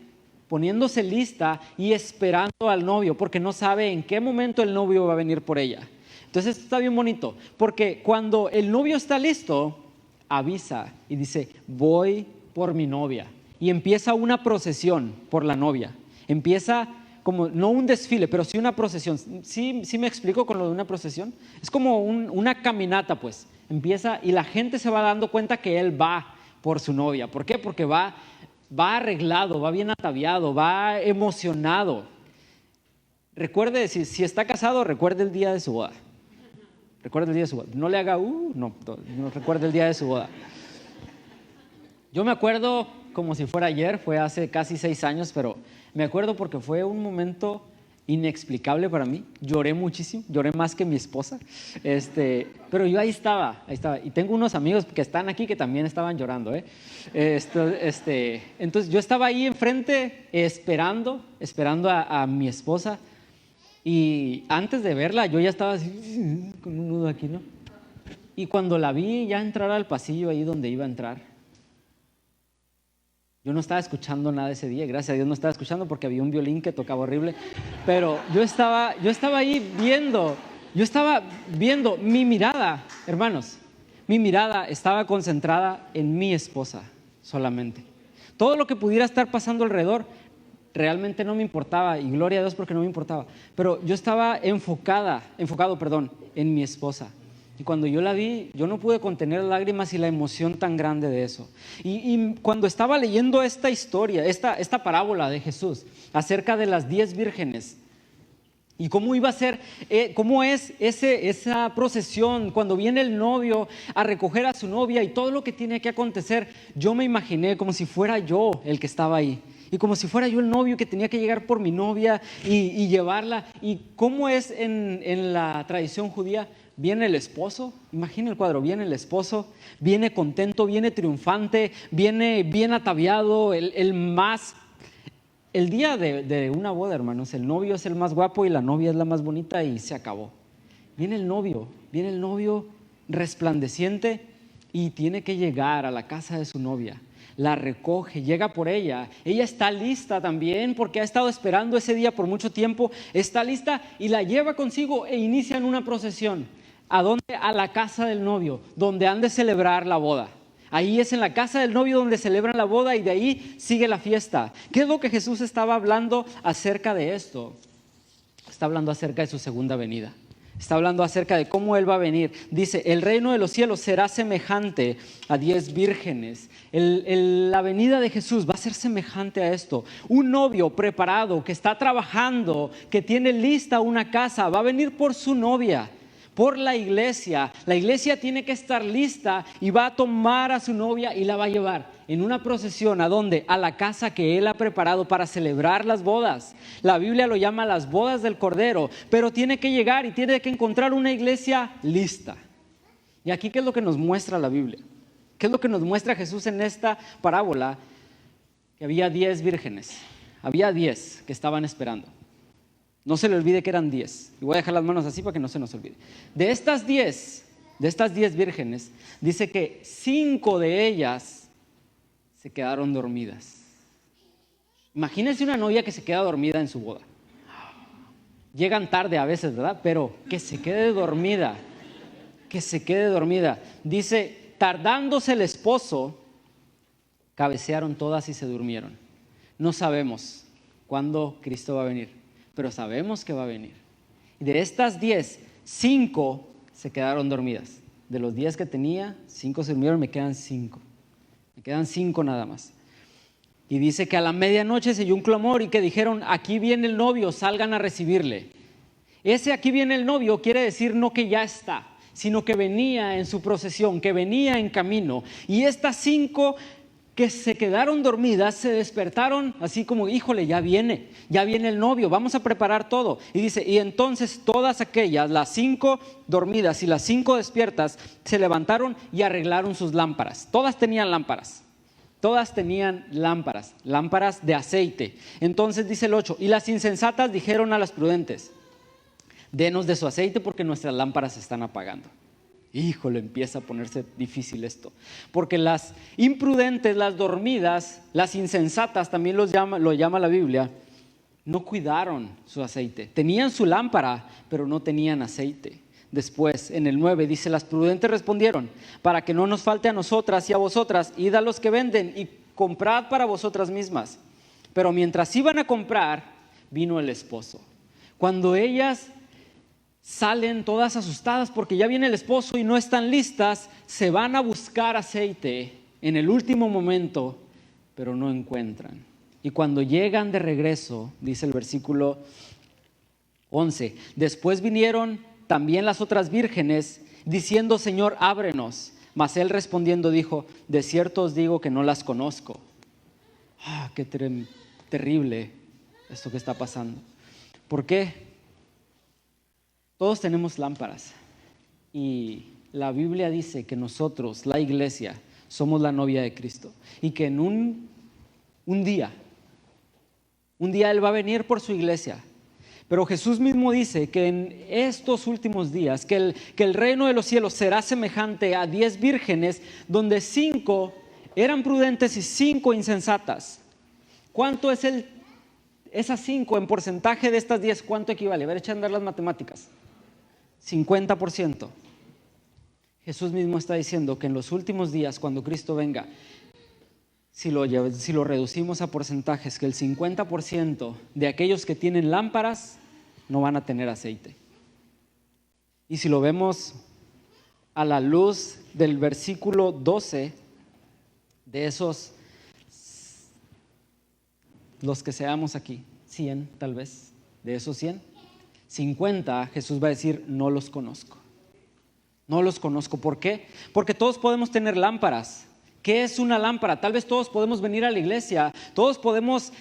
poniéndose lista y esperando al novio, porque no sabe en qué momento el novio va a venir por ella. Entonces esto está bien bonito, porque cuando el novio está listo, avisa y dice, voy por mi novia. Y empieza una procesión por la novia. Empieza como, no un desfile, pero sí una procesión. ¿Sí me explico con lo de una procesión? Es como una caminata, pues. Empieza y la gente se va dando cuenta que él va por su novia. ¿Por qué? Porque va arreglado, va bien ataviado, va emocionado. Recuerde, si está casado, recuerde el día de su boda. Recuerde el día de su boda. No le haga, no recuerde el día de su boda. Yo me acuerdo como si fuera ayer, fue hace casi 6 años, pero me acuerdo porque fue un momento inexplicable para mí. Lloré muchísimo, lloré más que mi esposa. Pero yo ahí estaba. Y tengo unos amigos que están aquí que también estaban llorando. Entonces yo estaba ahí enfrente esperando a mi esposa. Y antes de verla, yo ya estaba así, con un nudo aquí, ¿no? Y cuando la vi ya entrar al pasillo ahí donde iba a entrar, yo no estaba escuchando nada ese día, gracias a Dios no estaba escuchando porque había un violín que tocaba horrible, pero yo estaba ahí viendo mi mirada, hermanos, mi mirada estaba concentrada en mi esposa solamente. Todo lo que pudiera estar pasando alrededor realmente no me importaba, y gloria a Dios porque no me importaba, pero yo estaba enfocado en mi esposa. Y cuando yo la vi, yo no pude contener lágrimas y la emoción tan grande de eso. Y cuando estaba leyendo esta historia, esta parábola de Jesús acerca de las 10 vírgenes y cómo iba a ser, cómo es esa procesión cuando viene el novio a recoger a su novia y todo lo que tiene que acontecer, yo me imaginé como si fuera yo el que estaba ahí. Y como si fuera yo el novio que tenía que llegar por mi novia y llevarla. Y cómo es en la tradición judía. Viene el esposo, imagina el cuadro, viene el esposo, viene contento, viene triunfante, viene bien ataviado, el día de una boda, hermanos, el novio es el más guapo y la novia es la más bonita y se acabó. Viene el novio resplandeciente y tiene que llegar a la casa de su novia. La recoge, llega por ella está lista también porque ha estado esperando ese día por mucho tiempo, está lista y la lleva consigo e inician una procesión. ¿A dónde? A la casa del novio, donde han de celebrar la boda. Ahí es en la casa del novio donde celebran la boda y de ahí sigue la fiesta. ¿Qué es lo que Jesús estaba hablando acerca de esto? Está hablando acerca de su segunda venida. Está hablando acerca de cómo Él va a venir. Dice, el reino de los cielos será semejante a 10 vírgenes. La venida de Jesús va a ser semejante a esto. Un novio preparado que está trabajando, que tiene lista una casa, va a venir por su novia, por la iglesia. La iglesia tiene que estar lista y va a tomar a su novia y la va a llevar en una procesión. ¿A dónde? A la casa que Él ha preparado para celebrar las bodas. La Biblia lo llama las bodas del Cordero, pero tiene que llegar y tiene que encontrar una iglesia lista. Y aquí, ¿qué es lo que nos muestra la Biblia? ¿Qué es lo que nos muestra Jesús en esta parábola? Que había 10 vírgenes, había 10 que estaban esperando. No se le olvide que eran 10. Y voy a dejar las manos así para que no se nos olvide. De estas 10 vírgenes, dice que 5 de ellas se quedaron dormidas. Imagínense una novia que se queda dormida en su boda. Llegan tarde a veces, ¿verdad? Pero que se quede dormida. Dice, tardándose el esposo, cabecearon todas y se durmieron. No sabemos cuándo Cristo va a venir, pero sabemos que va a venir. Y de estas 10, 5 se quedaron dormidas. De los 10 que tenía, 5 se durmieron, me quedan 5. Me quedan 5 nada más. Y dice que a la medianoche se oyó un clamor y que dijeron, aquí viene el novio, salgan a recibirle. Ese aquí viene el novio quiere decir no que ya está, sino que venía en su procesión, que venía en camino. Y estas 5 que se quedaron dormidas se despertaron así como, híjole, ya viene el novio, vamos a preparar todo. Y dice, y entonces todas aquellas, las 5 dormidas y las 5 despiertas, se levantaron y arreglaron sus lámparas. Todas tenían lámparas. todas tenían lámparas de aceite. Entonces dice el 8, y las insensatas dijeron a las prudentes: denos de su aceite porque nuestras lámparas se están apagando. Híjole, empieza a ponerse difícil esto. Porque las imprudentes, las dormidas, las insensatas, también lo llama la Biblia, no cuidaron su aceite. Tenían su lámpara, pero no tenían aceite. Después, en el 9, dice: las prudentes respondieron: para que no nos falte a nosotras y a vosotras, id a los que venden y comprad para vosotras mismas. Pero mientras iban a comprar, vino el esposo. Cuando ellas salen todas asustadas porque ya viene el esposo y no están listas, se van a buscar aceite en el último momento, pero no encuentran. Y cuando llegan de regreso, dice el versículo 11, después vinieron también las otras vírgenes, diciendo: Señor, ábrenos. Mas él respondiendo dijo: de cierto os digo que no las conozco. Qué terrible esto que está pasando. ¿Por qué? Todos tenemos lámparas y la Biblia dice que nosotros, la iglesia, somos la novia de Cristo y que en un día Él va a venir por su iglesia. Pero Jesús mismo dice que en estos últimos días, que el reino de los cielos será semejante a 10 vírgenes, donde 5 eran prudentes y 5 insensatas. ¿Cuánto es esas 5 en porcentaje de estas 10? ¿Cuánto equivale? A ver, echa a andar las matemáticas. 50%. Jesús mismo está diciendo que en los últimos días, cuando Cristo venga, si lo reducimos a porcentajes, que el 50% de aquellos que tienen lámparas no van a tener aceite. Y si lo vemos a la luz del versículo 12, de esos, los que seamos aquí, 100 tal vez, de esos 100, 50, Jesús va a decir: no los conozco. No los conozco. ¿Por qué? Porque todos podemos tener lámparas. ¿Qué es una lámpara? Tal vez todos podemos venir a la iglesia, todos podemos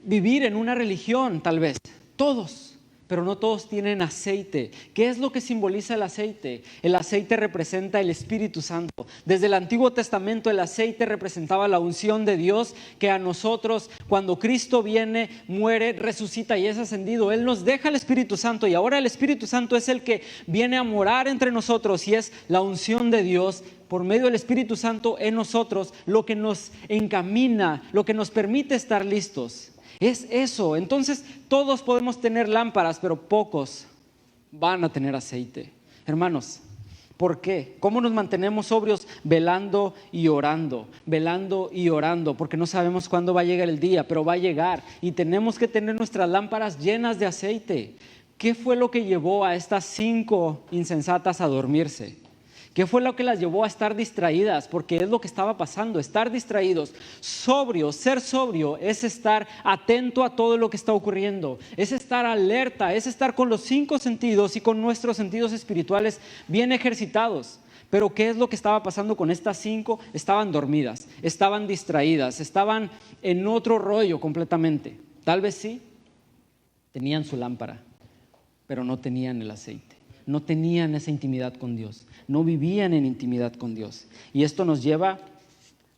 vivir en una religión, tal vez, todos, pero no todos tienen aceite. ¿Qué es lo que simboliza el aceite? El aceite representa el Espíritu Santo. Desde el Antiguo Testamento el aceite representaba la unción de Dios, que a nosotros, cuando Cristo viene, muere, resucita y es ascendido, Él nos deja el Espíritu Santo, y ahora el Espíritu Santo es el que viene a morar entre nosotros, y es la unción de Dios por medio del Espíritu Santo en nosotros lo que nos encamina, lo que nos permite estar listos. Es eso. Entonces todos podemos tener lámparas, pero pocos van a tener aceite. Hermanos, ¿por qué? ¿Cómo nos mantenemos sobrios? Velando y orando, porque no sabemos cuándo va a llegar el día, pero va a llegar y tenemos que tener nuestras lámparas llenas de aceite. ¿Qué fue lo que llevó a estas 5 insensatas a dormirse? ¿Qué fue lo que las llevó a estar distraídas? Porque es lo que estaba pasando, estar distraídos. Sobrio, ser sobrio es estar atento a todo lo que está ocurriendo, es estar alerta, es estar con los 5 sentidos y con nuestros sentidos espirituales bien ejercitados. Pero ¿qué es lo que estaba pasando con estas 5? Estaban dormidas, estaban distraídas, estaban en otro rollo completamente. Tal vez sí, tenían su lámpara, pero no tenían el aceite. No tenían esa intimidad con Dios, no vivían en intimidad con Dios. Y esto nos lleva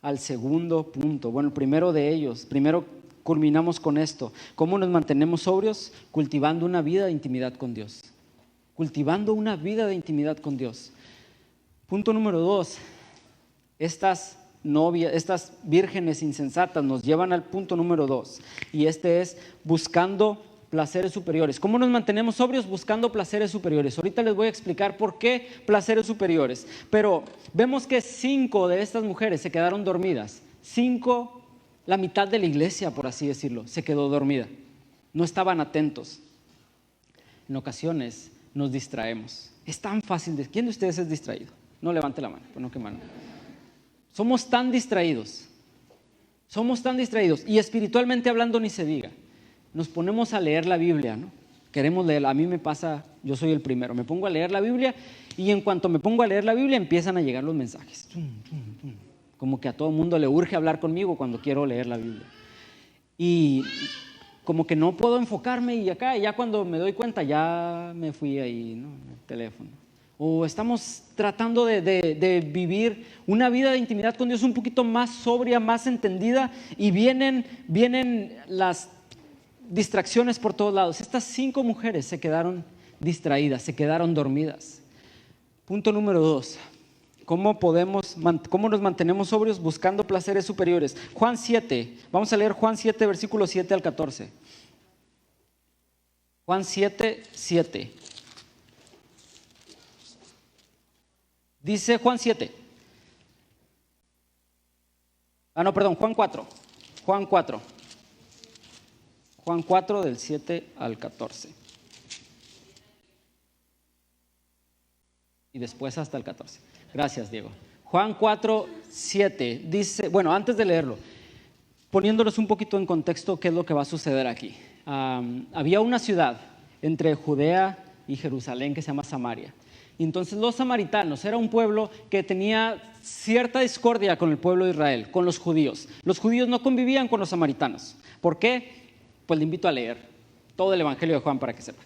al segundo punto. Bueno, el primero de ellos, primero culminamos con esto. ¿Cómo nos mantenemos sobrios? Cultivando una vida de intimidad con Dios. Cultivando una vida de intimidad con Dios. Punto número 2, estas vírgenes insensatas nos llevan al punto número 2, y este es buscando placeres superiores. ¿Cómo nos mantenemos sobrios? Buscando placeres superiores. Ahorita les voy a explicar por qué placeres superiores. Pero vemos que 5 de estas mujeres se quedaron dormidas. 5, la mitad de la iglesia, por así decirlo, se quedó dormida. No estaban atentos. En ocasiones nos distraemos. Es tan fácil. ¿Quién de ustedes es distraído? No levante la mano. Bueno, qué mano. Somos tan distraídos. Y espiritualmente hablando ni se diga. Nos ponemos a leer la Biblia, ¿no? Queremos leerla. A mí me pasa, yo soy el primero. Me pongo a leer la Biblia y en cuanto me pongo a leer la Biblia empiezan a llegar los mensajes. Como que a todo el mundo le urge hablar conmigo cuando quiero leer la Biblia. Y como que no puedo enfocarme y ya cuando me doy cuenta ya me fui ahí, ¿no? En el teléfono. o estamos tratando de vivir una vida de intimidad con Dios un poquito más sobria, más entendida, y vienen las distracciones por todos lados. Estas 5 mujeres se quedaron distraídas, se quedaron dormidas. Punto número 2. ¿Cómo nos mantenemos sobrios? Buscando placeres superiores. Juan 7, vamos a leer Juan 7, versículo 7 al 14. Juan 7, 7. Dice Juan 7. Juan 4. Juan 4. Juan 4 del 7 al 14. Y después hasta el 14. Gracias, Diego. Juan 4, 7 dice, bueno, antes de leerlo, poniéndolos un poquito en contexto, ¿qué es lo que va a suceder aquí? Había una ciudad entre Judea y Jerusalén que se llama Samaria. Y entonces los samaritanos era un pueblo que tenía cierta discordia con el pueblo de Israel, con los judíos. Los judíos no convivían con los samaritanos. ¿Por qué? Pues le invito a leer todo el Evangelio de Juan para que sepa.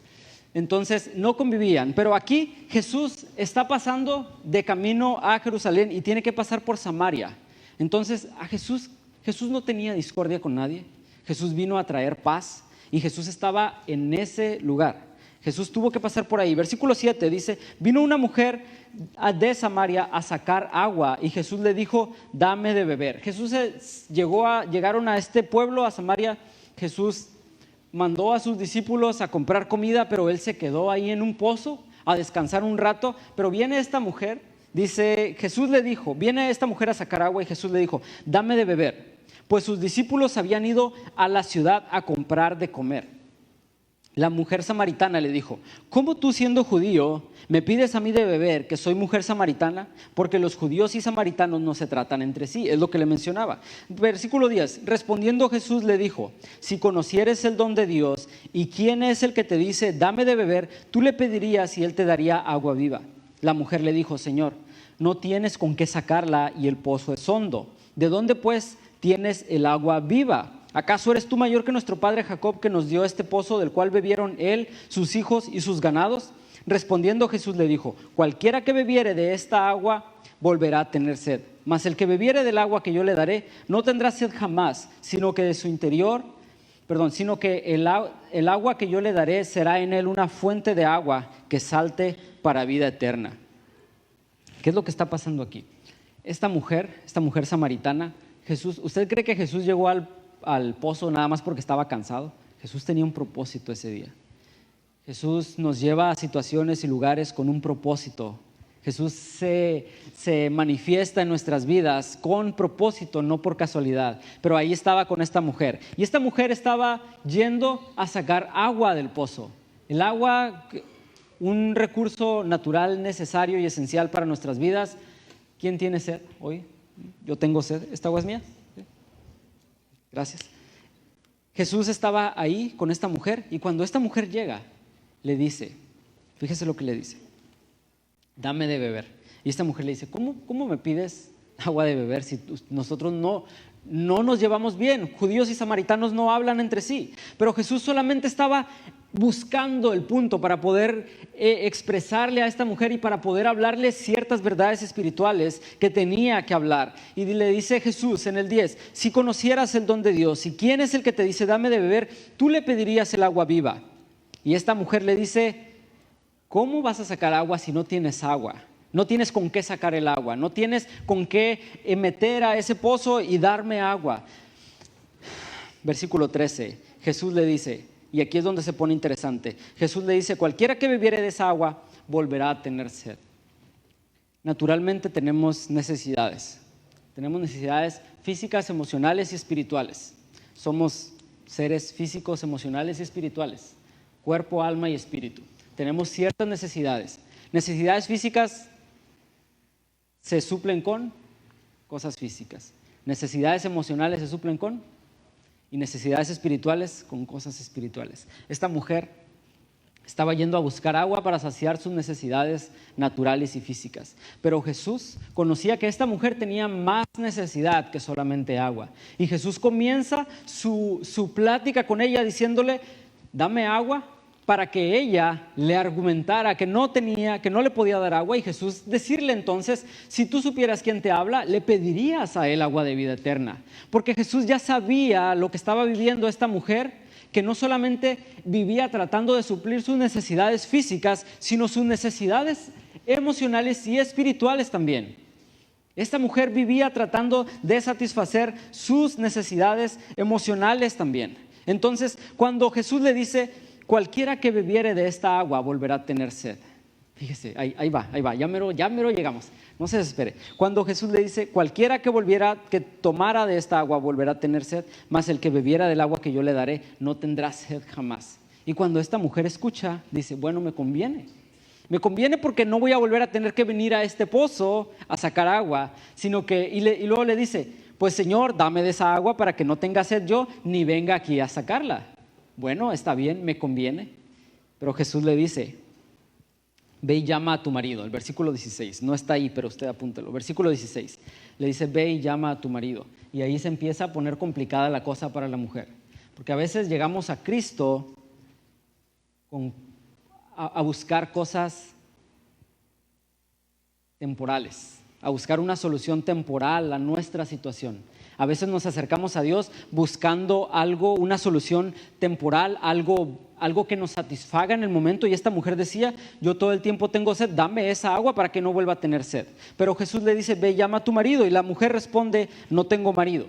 Entonces no convivían, pero aquí Jesús está pasando de camino a Jerusalén y tiene que pasar por Samaria. Entonces Jesús no tenía discordia con nadie. Jesús vino a traer paz y Jesús estaba en ese lugar. Jesús tuvo que pasar por ahí. Versículo 7 dice, vino una mujer de Samaria a sacar agua y Jesús le dijo, dame de beber. Llegaron a este pueblo, a Samaria. Jesús mandó a sus discípulos a comprar comida, pero él se quedó ahí en un pozo a descansar un rato. Pero viene esta mujer, dice, Jesús le dijo, viene esta mujer a sacar agua y Jesús le dijo, dame de beber, pues sus discípulos habían ido a la ciudad a comprar de comer. La mujer samaritana le dijo, ¿cómo tú siendo judío me pides a mí de beber que soy mujer samaritana? Porque los judíos y samaritanos no se tratan entre sí, es lo que le mencionaba. Versículo 10, respondiendo Jesús le dijo, si conocieres el don de Dios y quién es el que te dice, dame de beber, tú le pedirías y él te daría agua viva. La mujer le dijo, Señor, no tienes con qué sacarla y el pozo es hondo. ¿De dónde pues tienes el agua viva? ¿Acaso eres tú mayor que nuestro padre Jacob, que nos dio este pozo del cual bebieron él, sus hijos y sus ganados? Respondiendo Jesús le dijo, cualquiera que bebiere de esta agua volverá a tener sed, mas el que bebiere del agua que yo le daré no tendrá sed jamás, sino que el agua que yo le daré será en él una fuente de agua que salte para vida eterna. ¿Qué es lo que está pasando aquí? Esta mujer samaritana, Jesús, ¿usted cree que Jesús llegó al pozo nada más porque estaba cansado? Jesús tenía un propósito ese día. Jesús nos lleva a situaciones y lugares con un propósito. Jesús se manifiesta en nuestras vidas con propósito, no por casualidad. Pero ahí estaba con esta mujer. Y esta mujer estaba yendo a sacar agua del pozo. El agua, un recurso natural necesario y esencial para nuestras vidas. ¿Quién tiene sed hoy? Yo tengo sed. ¿Esta agua es mía? Gracias. Jesús estaba ahí con esta mujer y cuando esta mujer llega, le dice, fíjese lo que le dice, dame de beber. Y esta mujer le dice, ¿cómo me pides agua de beber si nosotros no nos llevamos bien? Judíos y samaritanos no hablan entre sí. Pero Jesús solamente estaba buscando el punto para poder expresarle a esta mujer y para poder hablarle ciertas verdades espirituales que tenía que hablar. Y le dice Jesús en el 10, si conocieras el don de Dios y quién es el que te dice dame de beber, tú le pedirías el agua viva. Y esta mujer le dice, ¿cómo vas a sacar agua si no tienes agua? No tienes con qué sacar el agua, no tienes con qué meter a ese pozo y darme agua. Versículo 13, Jesús le dice, y aquí es donde se pone interesante, Jesús le dice, cualquiera que bebiere de esa agua volverá a tener sed. Naturalmente tenemos necesidades físicas, emocionales y espirituales. Somos seres físicos, emocionales y espirituales, cuerpo, alma y espíritu. Tenemos ciertas necesidades. Necesidades físicas se suplen con cosas físicas. Necesidades emocionales se suplen con, y necesidades espirituales con cosas espirituales. Esta mujer estaba yendo a buscar agua para saciar sus necesidades naturales y físicas. Pero Jesús conocía que esta mujer tenía más necesidad que solamente agua. Y Jesús comienza su plática con ella diciéndole, dame agua para que ella le argumentara que no le podía dar agua, y Jesús decirle entonces: si tú supieras quién te habla, le pedirías a él agua de vida eterna. Porque Jesús ya sabía lo que estaba viviendo esta mujer, que no solamente vivía tratando de suplir sus necesidades físicas, sino sus necesidades emocionales y espirituales también. Esta mujer vivía tratando de satisfacer sus necesidades emocionales también. Entonces, cuando Jesús le dice: cualquiera que bebiere de esta agua volverá a tener sed. Fíjese, ahí va, ya mero llegamos. No se desespere. Cuando Jesús le dice: cualquiera que tomara de esta agua volverá a tener sed, mas el que bebiera del agua que yo le daré no tendrá sed jamás. Y cuando esta mujer escucha, dice: bueno, me conviene. Me conviene porque no voy a volver a tener que venir a este pozo a sacar agua, sino que, y luego le dice: pues Señor, dame de esa agua para que no tenga sed yo, ni venga aquí a sacarla. Bueno, está bien, me conviene. Pero Jesús le dice: ve y llama a tu marido. El versículo 16, no está ahí, pero usted apúntelo. Versículo 16, le dice: ve y llama a tu marido. Y ahí se empieza a poner complicada la cosa para la mujer. Porque a veces llegamos a Cristo a buscar cosas temporales, a buscar una solución temporal a nuestra situación. A veces nos acercamos a Dios buscando algo, una solución temporal, algo que nos satisfaga en el momento. Y esta mujer decía: yo todo el tiempo tengo sed, dame esa agua para que no vuelva a tener sed. Pero Jesús le dice: ve, llama a tu marido. Y la mujer responde: no tengo marido.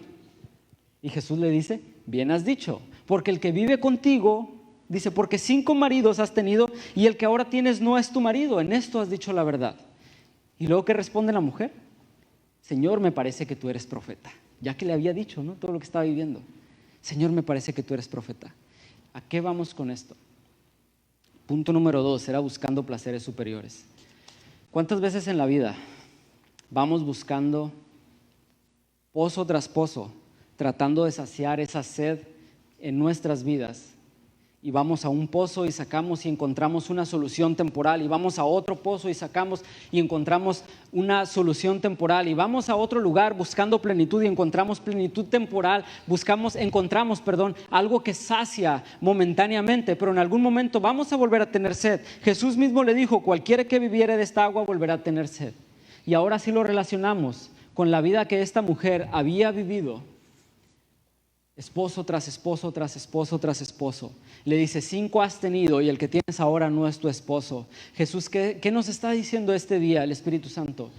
Y Jesús le dice: bien has dicho, porque el que vive contigo, dice, porque 5 maridos has tenido y el que ahora tienes no es tu marido. En esto has dicho la verdad. Y luego, ¿qué responde la mujer? Señor, me parece que tú eres profeta. Ya que le había dicho, ¿no?, todo lo que estaba viviendo. Señor, me parece que tú eres profeta. ¿A qué vamos con esto? Punto número 2, era buscando placeres superiores. ¿Cuántas veces en la vida vamos buscando pozo tras pozo, tratando de saciar esa sed en nuestras vidas? Y vamos a un pozo y sacamos y encontramos una solución temporal, y vamos a otro pozo y sacamos y encontramos una solución temporal, y vamos a otro lugar buscando plenitud y encontramos plenitud temporal, encontramos algo que sacia momentáneamente, pero en algún momento vamos a volver a tener sed. Jesús mismo le dijo: cualquiera que viviere de esta agua volverá a tener sed. Y ahora sí lo relacionamos con la vida que esta mujer había vivido. Esposo tras esposo, tras esposo, tras esposo. Le dice: 5 has tenido y el que tienes ahora no es tu esposo. Jesús, ¿qué nos está diciendo este día el Espíritu Santo?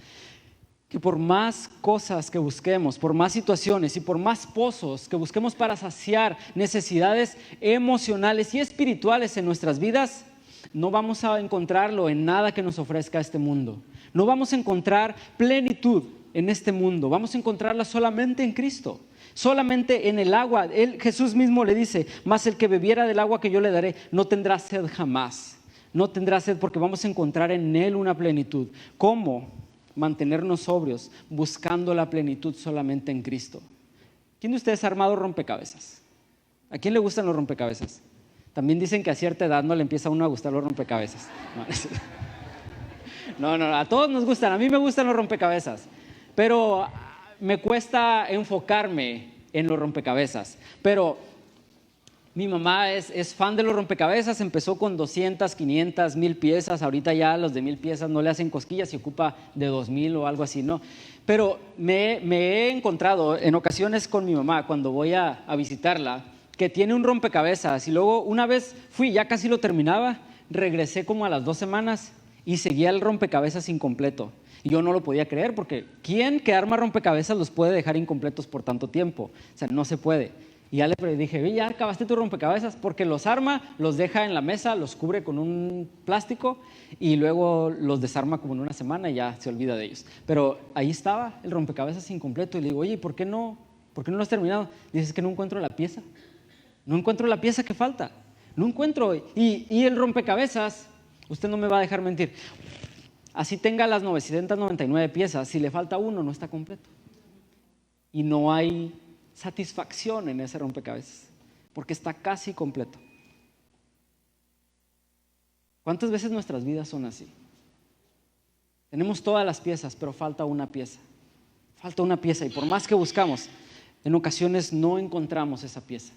Que por más cosas que busquemos, por más situaciones y por más pozos que busquemos para saciar necesidades emocionales y espirituales en nuestras vidas, no vamos a encontrarlo en nada que nos ofrezca este mundo. No vamos a encontrar plenitud en este mundo. Vamos a encontrarla solamente en Cristo. Solamente en el agua. Jesús mismo le dice: mas el que bebiera del agua que yo le daré no tendrá sed jamás. No tendrá sed, porque vamos a encontrar en él una plenitud. ¿Cómo? Mantenernos sobrios, buscando la plenitud solamente en Cristo. ¿Quién de ustedes ha armado rompecabezas? ¿A quién le gustan los rompecabezas? También dicen que a cierta edad no le empieza a uno a gustar los rompecabezas. No, a todos nos gustan. A mí me gustan los rompecabezas, pero me cuesta enfocarme en los rompecabezas. Pero mi mamá es fan de los rompecabezas. Empezó con 200, 500, 1000 piezas. Ahorita ya los de 1000 piezas no le hacen cosquillas y ocupa de 2000 o algo así, ¿no? Pero me he encontrado en ocasiones con mi mamá, cuando voy a visitarla, que tiene un rompecabezas. Y luego una vez fui, ya casi lo terminaba, regresé como a las 2 semanas y seguía el rompecabezas incompleto. Y yo no lo podía creer, porque ¿quién que arma rompecabezas los puede dejar incompletos por tanto tiempo? O sea, no se puede. Y ya le dije: ya acabaste tu rompecabezas, porque los arma, los deja en la mesa, los cubre con un plástico y luego los desarma como en una semana y ya se olvida de ellos. Pero ahí estaba el rompecabezas incompleto y le digo: oye, ¿por qué no lo has terminado? Dices: que no encuentro la pieza. No encuentro la pieza que falta. No encuentro. Y el rompecabezas, usted no me va a dejar mentir, así tenga las 999 piezas, si le falta uno, no está completo. Y no hay satisfacción en ese rompecabezas, porque está casi completo. ¿Cuántas veces nuestras vidas son así? Tenemos todas las piezas, pero falta una pieza. Falta una pieza, y por más que buscamos, en ocasiones no encontramos esa pieza.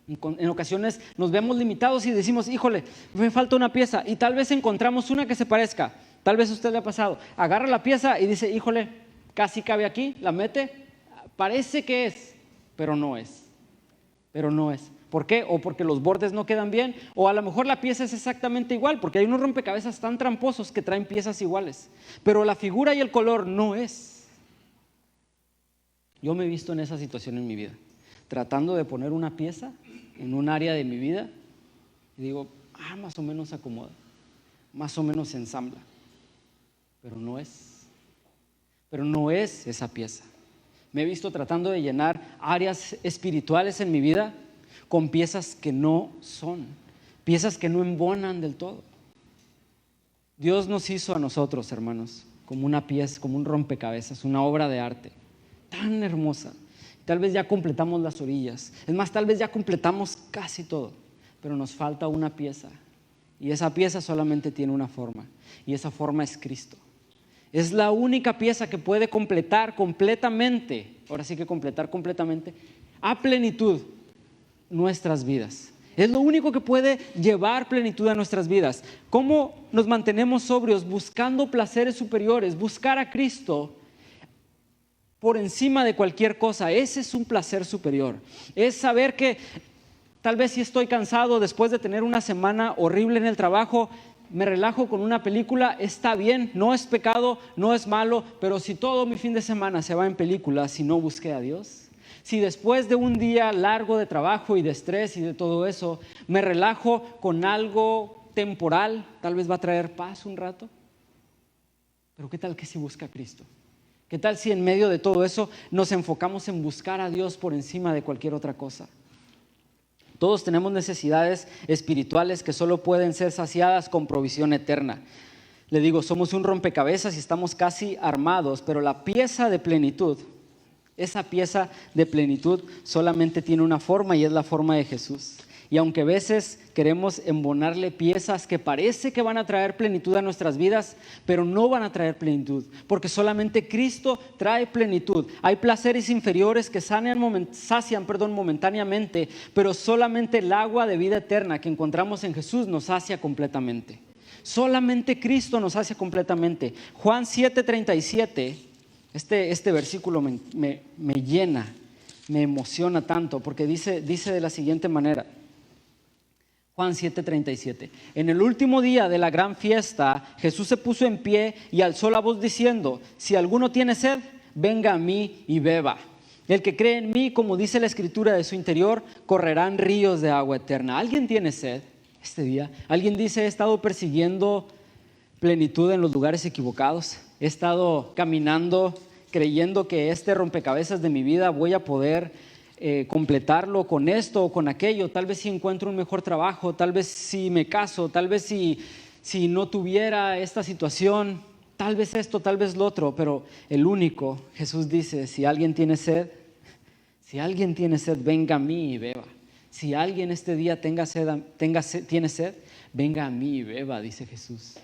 En ocasiones nos vemos limitados y decimos, híjole, me falta una pieza, y tal vez encontramos una que se parezca. Tal vez a usted le ha pasado, agarra la pieza y dice, híjole, casi cabe aquí, la mete, parece que es, pero no es. ¿Por qué? O porque los bordes no quedan bien, o a lo mejor la pieza es exactamente igual, porque hay unos rompecabezas tan tramposos que traen piezas iguales, pero la figura y el color no es. Yo me he visto en esa situación en mi vida, tratando de poner una pieza en un área de mi vida, y digo, más o menos se acomoda, más o menos se ensambla, pero no es esa pieza. Me he visto tratando de llenar áreas espirituales en mi vida con piezas que no son, piezas que no embonan del todo. Dios nos hizo a nosotros, hermanos, como una pieza, como un rompecabezas, una obra de arte tan hermosa. Tal vez ya completamos las orillas, es más, tal vez ya completamos casi todo, pero nos falta una pieza, y esa pieza solamente tiene una forma, y esa forma es Cristo. Es la única pieza que puede completar completamente, ahora sí que completar completamente, a plenitud nuestras vidas. Es lo único que puede llevar plenitud a nuestras vidas. ¿Cómo nos mantenemos sobrios? Buscando placeres superiores, buscar a Cristo por encima de cualquier cosa. Ese es un placer superior. Es saber que tal vez si estoy cansado después de tener una semana horrible en el trabajo, me relajo con una película, está bien, no es pecado, no es malo, pero si todo mi fin de semana se va en películas, si no busqué a Dios, si después de un día largo de trabajo y de estrés y de todo eso, me relajo con algo temporal, tal vez va a traer paz un rato, pero ¿qué tal que si busca a Cristo? ¿Qué tal si en medio de todo eso nos enfocamos en buscar a Dios por encima de cualquier otra cosa? Todos tenemos necesidades espirituales que solo pueden ser saciadas con provisión eterna. Le digo, somos un rompecabezas y estamos casi armados, pero la pieza de plenitud, esa pieza de plenitud solamente tiene una forma y es la forma de Jesús. Y aunque a veces queremos embonarle piezas que parece que van a traer plenitud a nuestras vidas, pero no van a traer plenitud, porque solamente Cristo trae plenitud. Hay placeres inferiores que sacian momentáneamente, pero solamente el agua de vida eterna que encontramos en Jesús nos sacia completamente. Solamente Cristo nos sacia completamente. Juan 7:37, este versículo me llena, me emociona tanto, porque dice de la siguiente manera. Juan 7:37. En el último día de la gran fiesta, Jesús se puso en pie y alzó la voz diciendo: si alguno tiene sed, venga a mí y beba. El que cree en mí, como dice la Escritura, de su interior correrán ríos de agua eterna. ¿Alguien tiene sed este día? ¿Alguien dice: he estado persiguiendo plenitud en los lugares equivocados? He estado caminando creyendo que este rompecabezas de mi vida voy a poder completarlo con esto o con aquello. Tal vez si encuentro un mejor trabajo, tal vez si me caso, tal vez si no tuviera esta situación, tal vez esto, tal vez lo otro. Pero el único, Jesús dice: si alguien tiene sed, venga a mí y beba. Si alguien este día tiene sed, venga a mí y beba, dice Jesús.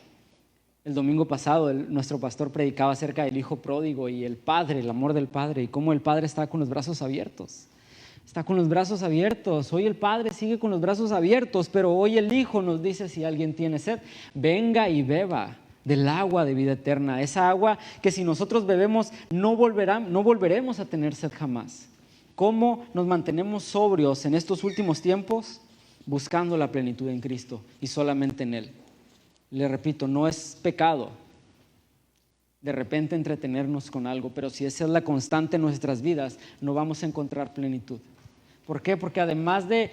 El domingo pasado nuestro pastor predicaba acerca del hijo pródigo y el padre, el amor del padre, y cómo el padre está con los brazos abiertos. Está con los brazos abiertos. Hoy el Padre sigue con los brazos abiertos, pero hoy el Hijo nos dice: si alguien tiene sed, venga y beba del agua de vida eterna. Esa agua que si nosotros bebemos no volveremos a tener sed jamás. ¿Cómo nos mantenemos sobrios en estos últimos tiempos? Buscando la plenitud en Cristo y solamente en Él. Le repito, no es pecado de repente entretenernos con algo, pero si esa es la constante en nuestras vidas, no vamos a encontrar plenitud. ¿Por qué? Porque además de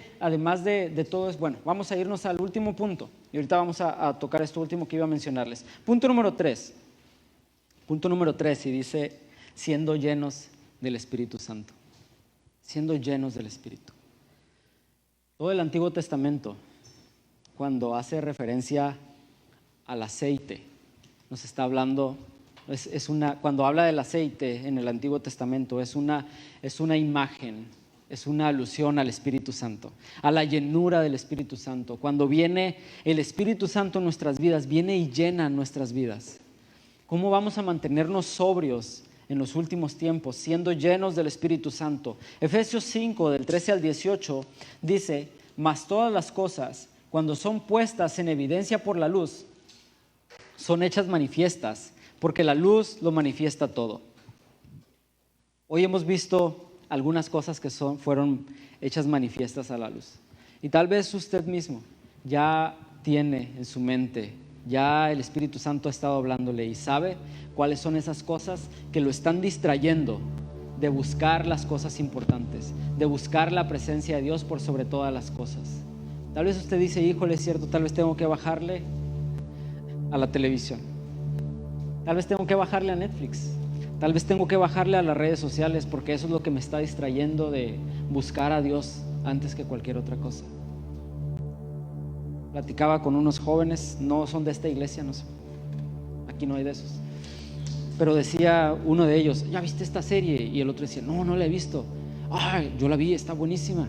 todo es, bueno, vamos a irnos al último punto, y ahorita vamos a tocar esto último que iba a mencionarles. Punto número 3, y dice: siendo llenos del Espíritu Santo. Siendo llenos del Espíritu. Todo el Antiguo Testamento, cuando hace referencia al aceite, nos está hablando, cuando habla del aceite en el Antiguo Testamento, es una imagen, es una alusión al Espíritu Santo, a la llenura del Espíritu Santo. Cuando viene el Espíritu Santo en nuestras vidas, viene y llena nuestras vidas. ¿Cómo vamos a mantenernos sobrios en los últimos tiempos, siendo llenos del Espíritu Santo. Efesios 5, del 13 al 18, dice: mas todas las cosas, cuando son puestas en evidencia por la luz, son hechas manifiestas, porque la luz lo manifiesta todo. Hoy hemos visto algunas cosas que fueron hechas manifiestas a la luz. Y tal vez usted mismo ya tiene en su mente, ya el Espíritu Santo ha estado hablándole y sabe cuáles son esas cosas que lo están distrayendo de buscar las cosas importantes, de buscar la presencia de Dios por sobre todas las cosas. Tal vez usted dice: híjole, es cierto, tal vez tengo que bajarle a la televisión, tal vez tengo que bajarle a Netflix, tal vez tengo que bajarle a las redes sociales, porque eso es lo que me está distrayendo de buscar a Dios antes que cualquier otra cosa. Platicaba con unos jóvenes, no son de esta iglesia, no sé, aquí no hay de esos, pero decía uno de ellos: ¿ya viste esta serie? Y el otro decía: no, no la he visto. Ay, yo la vi, está buenísima.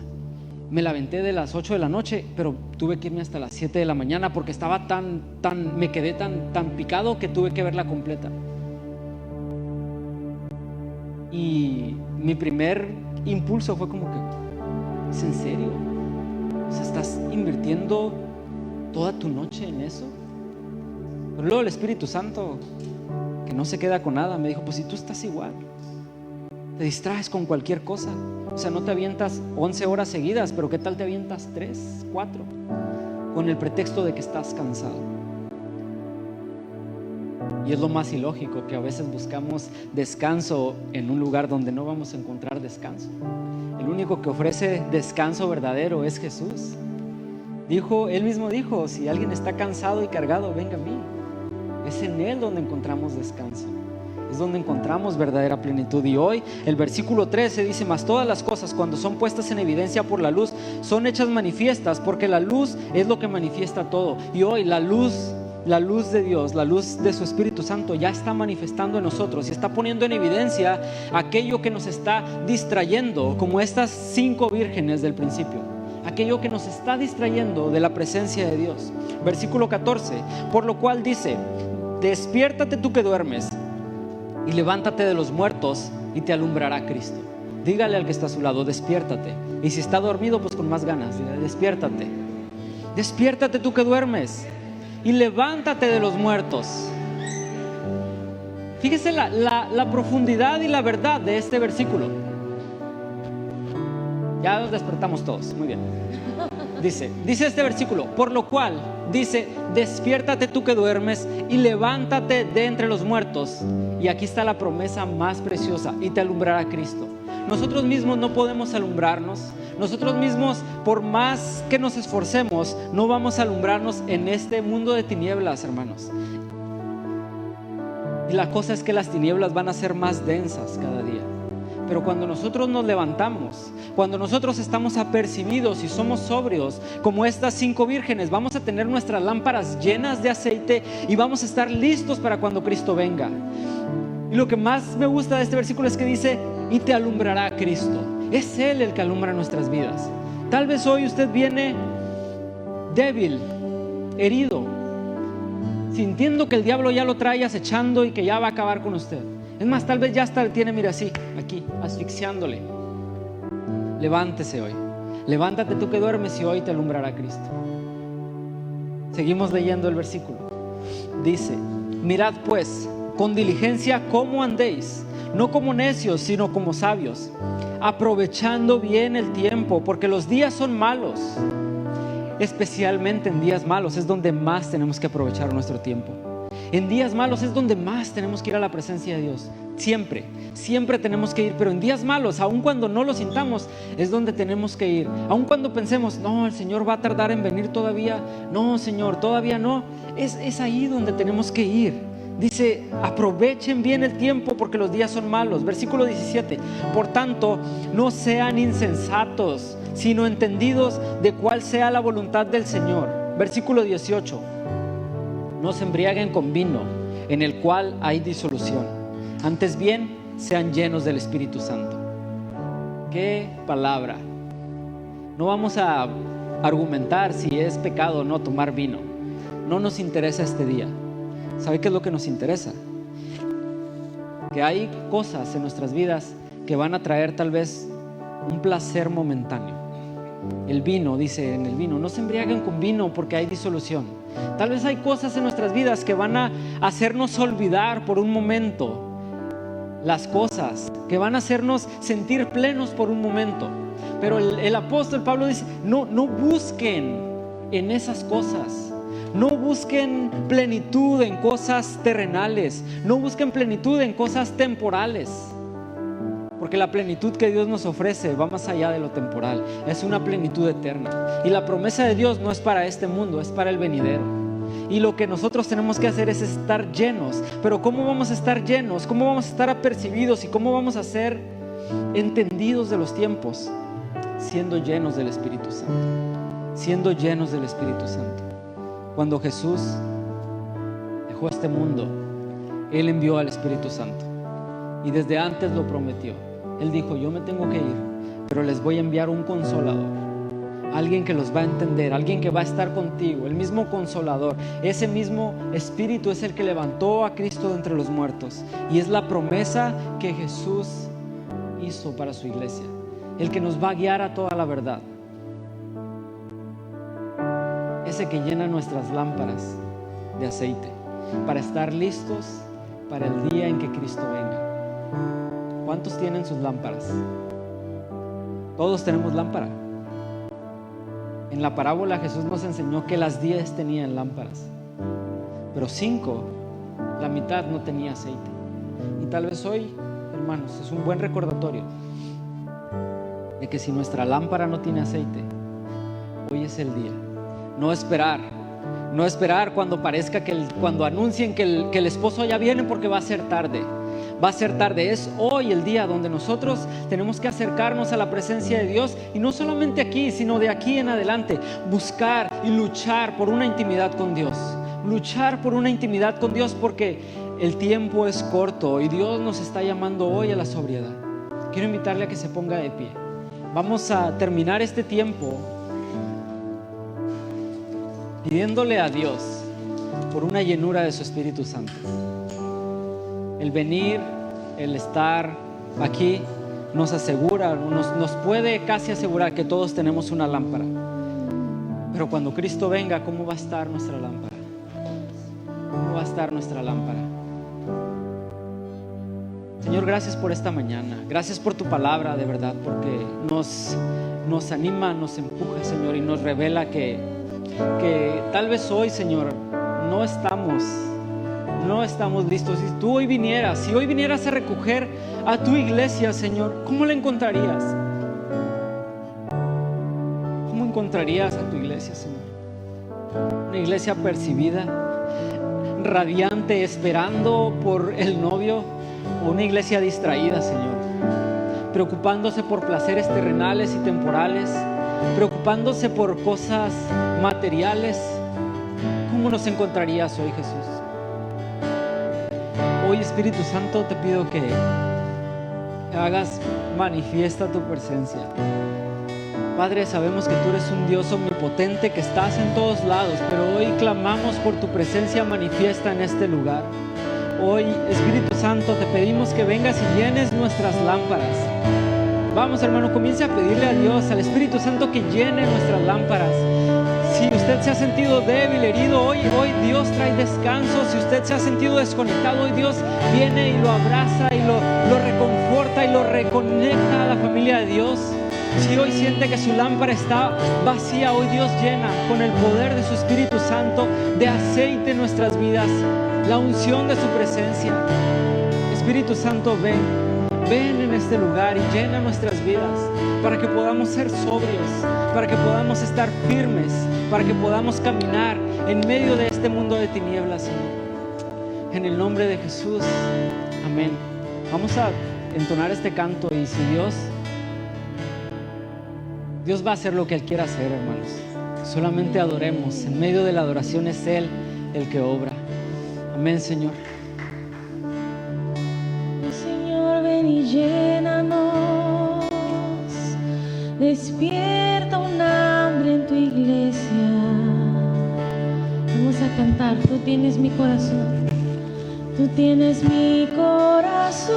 Me la aventé de las 8 de la noche, pero tuve que irme hasta las 7 de la mañana porque estaba me quedé tan picado que tuve que verla completa. Y mi primer impulso fue como que: ¿es en serio? O sea, ¿estás invirtiendo toda tu noche en eso? Pero luego el Espíritu Santo, que no se queda con nada, me dijo: pues si tú estás igual, te distraes con cualquier cosa. O sea, no te avientas 11 horas seguidas, pero ¿qué tal te avientas 3, 4? Con el pretexto de que estás cansado. Y es lo más ilógico, que a veces buscamos descanso en un lugar donde no vamos a encontrar descanso. El único que ofrece descanso verdadero es Jesús. Él mismo dijo: si alguien está cansado y cargado, venga a mí. Es en Él donde encontramos descanso, es donde encontramos verdadera plenitud. Y hoy el versículo 13 dice: mas todas las cosas, cuando son puestas en evidencia por la luz, son hechas manifiestas, porque la luz es lo que manifiesta todo. Y hoy la luz de Dios, la luz de su Espíritu Santo ya está manifestando en nosotros y está poniendo en evidencia aquello que nos está distrayendo, como estas 5 vírgenes del principio, aquello que nos está distrayendo de la presencia de Dios. Versículo 14: por lo cual dice: despiértate tú que duermes, y levántate de los muertos, y te alumbrará Cristo. Dígale al que está a su lado: despiértate. Y si está dormido, pues con más ganas, dígale: despiértate. Despiértate tú que duermes, y levántate de los muertos. Fíjese la profundidad y la verdad de este versículo. Ya nos despertamos todos, muy bien. Dice este versículo: por lo cual dice: despiértate tú que duermes, y levántate de entre los muertos. Y aquí está la promesa más preciosa: y te alumbrará Cristo. Nosotros mismos no podemos alumbrarnos. Nosotros mismos, por más que nos esforcemos, no vamos a alumbrarnos en este mundo de tinieblas, hermanos. Y la cosa es que las tinieblas van a ser más densas cada día. Pero cuando nosotros nos levantamos, cuando nosotros estamos apercibidos y somos sobrios, como estas 5 vírgenes, vamos a tener nuestras lámparas llenas de aceite y vamos a estar listos para cuando Cristo venga. Y lo que más me gusta de este versículo es que dice: y te alumbrará Cristo. Es Él el que alumbra nuestras vidas. Tal vez hoy usted viene débil, herido, sintiendo que el diablo ya lo trae acechando y que ya va a acabar con usted. Es más, tal vez ya hasta tiene, mira, así, aquí, asfixiándole. Levántese hoy. Levántate tú que duermes, y hoy te alumbrará Cristo. Seguimos leyendo el versículo. Dice: mirad pues con diligencia cómo andéis, no como necios, sino como sabios, aprovechando bien el tiempo, porque los días son malos. Especialmente en días malos es donde más tenemos que aprovechar nuestro tiempo. En días malos es donde más tenemos que ir a la presencia de Dios. Siempre tenemos que ir, pero en días malos, aun cuando no lo sintamos, es donde tenemos que ir. Aun cuando pensemos: no, el Señor va a tardar en venir todavía. No, Señor, todavía no. Es ahí donde tenemos que ir. Dice: aprovechen bien el tiempo, porque los días son malos. Versículo 17: por tanto, no sean insensatos, sino entendidos de cuál sea la voluntad del Señor. Versículo 18: no se embriaguen con vino, en el cual hay disolución. Antes bien, sean llenos del Espíritu Santo. ¡Qué palabra! No vamos a argumentar si es pecado o no tomar vino. No nos interesa este día. ¿Sabe qué es lo que nos interesa? que hay cosas en nuestras vidas que van a traer tal vez un placer momentáneo. El vino, dice en el vino, no se embriaguen con vino porque hay disolución. Tal vez hay cosas en nuestras vidas que van a hacernos olvidar por un momento las cosas, que van a hacernos sentir plenos por un momento. Pero el apóstol Pablo dice, no busquen en esas cosas. No busquen plenitud en cosas terrenales. No busquen plenitud en cosas temporales. Porque la plenitud que Dios nos ofrece va más allá de lo temporal. Es una plenitud eterna. Y la promesa de Dios no es para este mundo, es para el venidero. Y lo que nosotros tenemos que hacer es estar llenos. Pero ¿cómo vamos a estar llenos? ¿Cómo vamos a estar apercibidos? ¿Y cómo vamos a ser entendidos de los tiempos? Siendo llenos del Espíritu Santo. Siendo llenos del Espíritu Santo. Cuando Jesús dejó este mundo, Él envió al Espíritu Santo. Y desde antes lo prometió. Él dijo, yo me tengo que ir, pero les voy a enviar un consolador. Alguien que los va a entender, alguien que va a estar contigo, el mismo consolador. Ese mismo Espíritu es el que levantó a Cristo de entre los muertos. Y es la promesa que Jesús hizo para su iglesia. El que nos va a guiar a toda la verdad. Ese que llena nuestras lámparas de aceite para estar listos para el día en que Cristo venga. ¿Cuántos tienen sus lámparas? Todos tenemos lámpara. En la parábola Jesús nos enseñó que las 10 tenían lámparas, pero 5, la mitad no tenía aceite. Y tal vez hoy, hermanos, es un buen recordatorio de que si nuestra lámpara no tiene aceite, hoy es el día. No esperar cuando parezca cuando anuncien que el esposo ya viene, porque va a ser tarde. Va a ser tarde. Es hoy el día donde nosotros tenemos que acercarnos a la presencia de Dios, y no solamente aquí, sino de aquí en adelante, buscar y luchar por una intimidad con Dios. Luchar por una intimidad con Dios, porque el tiempo es corto y Dios nos está llamando hoy a la sobriedad. Quiero invitarle a que se ponga de pie. Vamos a terminar este tiempo pidiéndole a Dios por una llenura de su Espíritu Santo. El venir, el estar aquí nos asegura, nos puede casi asegurar que todos tenemos una lámpara. Pero cuando Cristo venga, ¿cómo va a estar nuestra lámpara? ¿Cómo va a estar nuestra lámpara? Señor, gracias por esta mañana. Gracias por tu palabra, de verdad, porque nos anima, nos empuja, Señor, y nos revela que tal vez hoy, Señor, no estamos listos. Si tú hoy vinieras, a recoger a tu iglesia, Señor, ¿cómo la encontrarías? ¿Cómo encontrarías a tu iglesia, Señor? Una iglesia percibida, radiante, esperando por el novio, o una iglesia distraída, Señor, preocupándose por placeres terrenales y temporales, preocupándose por cosas materiales. ¿Cómo nos encontrarías hoy, Jesús? Hoy, Espíritu Santo, te pido que hagas manifiesta tu presencia. Padre, sabemos que tú eres un Dios omnipotente, que estás en todos lados, pero hoy clamamos por tu presencia manifiesta en este lugar. Hoy, Espíritu Santo, te pedimos que vengas y llenes nuestras lámparas. Vamos, hermano, comience a pedirle a Dios, al Espíritu Santo, que llene nuestras lámparas. Si usted se ha sentido débil, herido, hoy Dios trae descanso. Si usted se ha sentido desconectado, hoy Dios viene y lo abraza y lo reconforta y lo reconecta a la familia de Dios. Si hoy siente que su lámpara está vacía, hoy Dios llena con el poder de su Espíritu Santo de aceite nuestras vidas, la unción de su presencia. Espíritu Santo, ven en este lugar y llena nuestras vidas para que podamos ser sobrios, para que podamos estar firmes, para que podamos caminar en medio de este mundo de tinieblas, Señor. En el nombre de Jesús, amén. Vamos a entonar este canto, y si Dios va a hacer lo que Él quiera hacer, hermanos. Solamente adoremos. En medio de la adoración es Él el que obra. Amén, Señor. Señor, ven y llénanos. Despierta un hambre en tu iglesia. Vamos a cantar. Tú tienes mi corazón. Tú tienes mi corazón,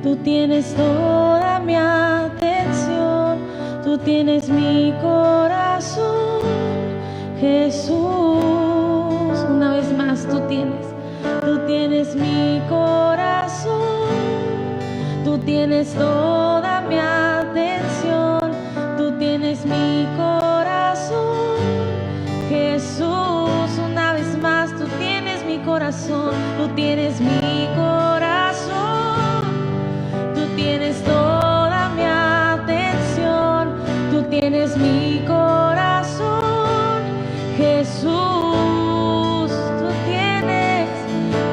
tú tienes toda mi atención, tú tienes mi corazón, Jesús. Una vez más, tú tienes mi corazón, tú tienes toda mi atención, tú tienes mi corazón, Jesús. Una vez más, tú tienes mi corazón, tú tienes mi corazón, tú tienes toda mi atención, tú tienes mi corazón, Jesús.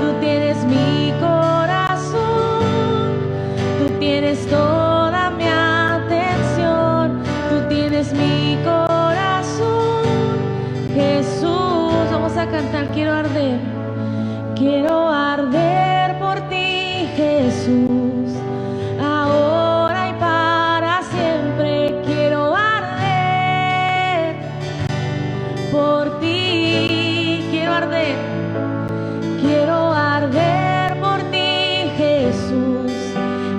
Tú tienes mi corazón, tú tienes toda mi atención, tú tienes mi corazón, Jesús. Vamos a cantar, quiero arder por ti, Jesús, ahora y para siempre. Quiero arder por ti, quiero arder por ti, Jesús,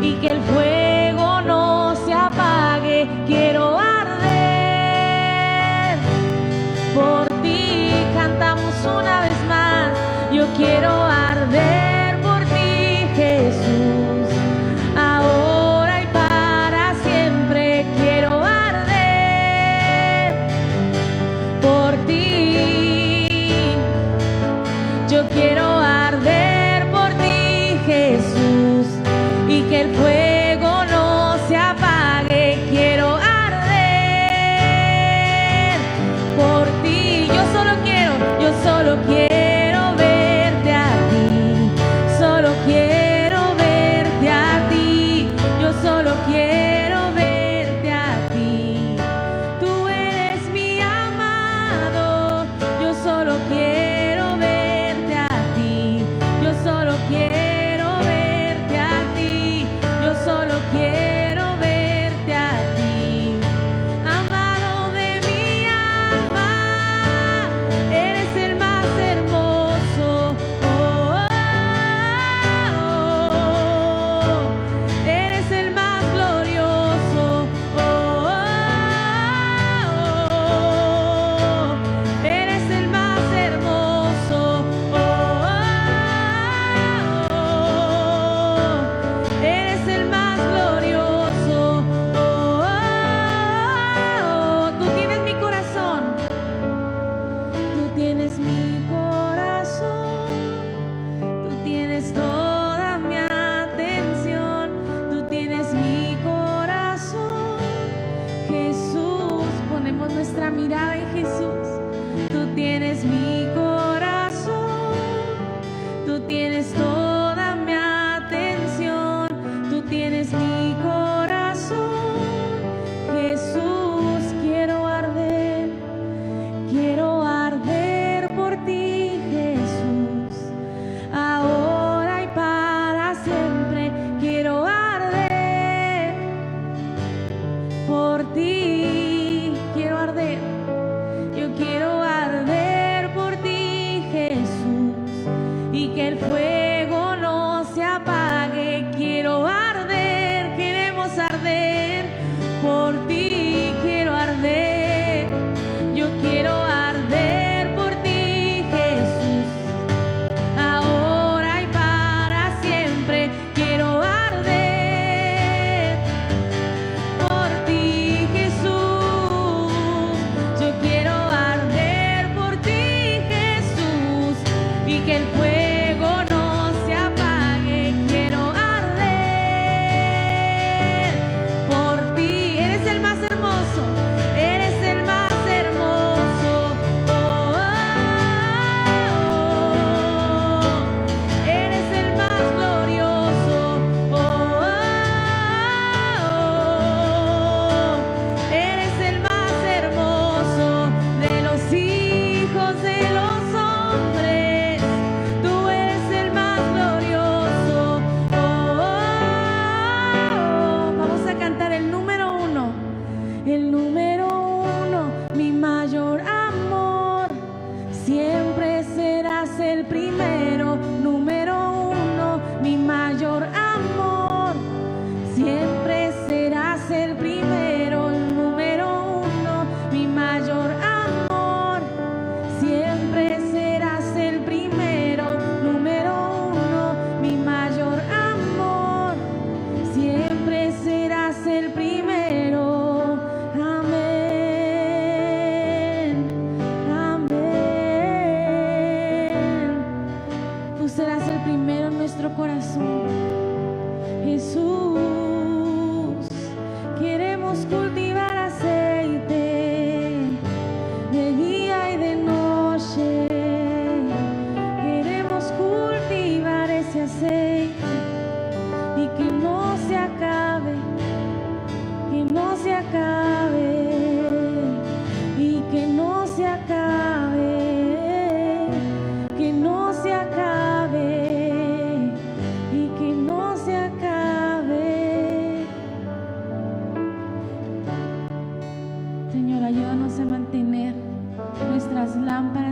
y que el fuego no se apague. Quiero arder por ti. Cantamos una vez más. Yo quiero arder por ti, Jesús, ahora y para siempre. Quiero arder por ti. Yo quiero arder por ti, Jesús, y que el fuego no se apague. Quiero arder por ti. Yo solo quiero verte a ti, solo quiero verte a ti, yo solo quiero verte a ti. Tú eres mi amado, yo solo quiero verte a ti, yo solo quiero verte a ti, yo solo quiero verte a ti. Amado de mi alma, eres el más hermoso, eres el más glorioso, eres el más hermoso, eres el más glorioso. Tú tienes mi corazón, tú tienes mi corazón, tú tienes toda mi atención, tú tienes mi corazón, Jesús. Ponemos nuestra mirada en Jesús. Tú tienes mi corazón, tú tienes toda mi atención, tú tienes mi corazón, Jesús. Quiero arder por ti, Jesús, ahora y para siempre. Quiero arder por ti, quiero arder. Yo quiero arder por ti, Jesús, y que el fuego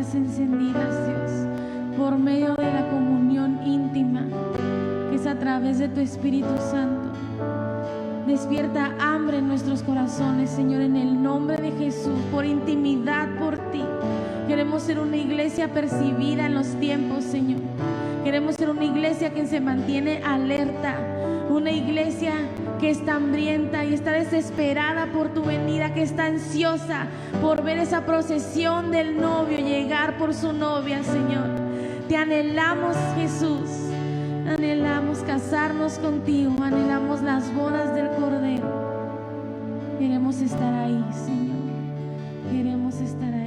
llamas encendidas, Dios, por medio de la comunión íntima que es a través de tu Espíritu Santo. Despierta hambre en nuestros corazones, Señor, en el nombre de Jesús, por intimidad por ti. Queremos ser una iglesia percibida en los tiempos, Señor. Queremos ser una iglesia que se mantiene alerta, una iglesia que está hambrienta y está desesperada por tu venida, que está ansiosa por ver esa procesión del novio llegar por su novia, Señor. Te anhelamos, Jesús. Anhelamos casarnos contigo, anhelamos las bodas del Cordero. Queremos estar ahí, Señor. Queremos estar ahí.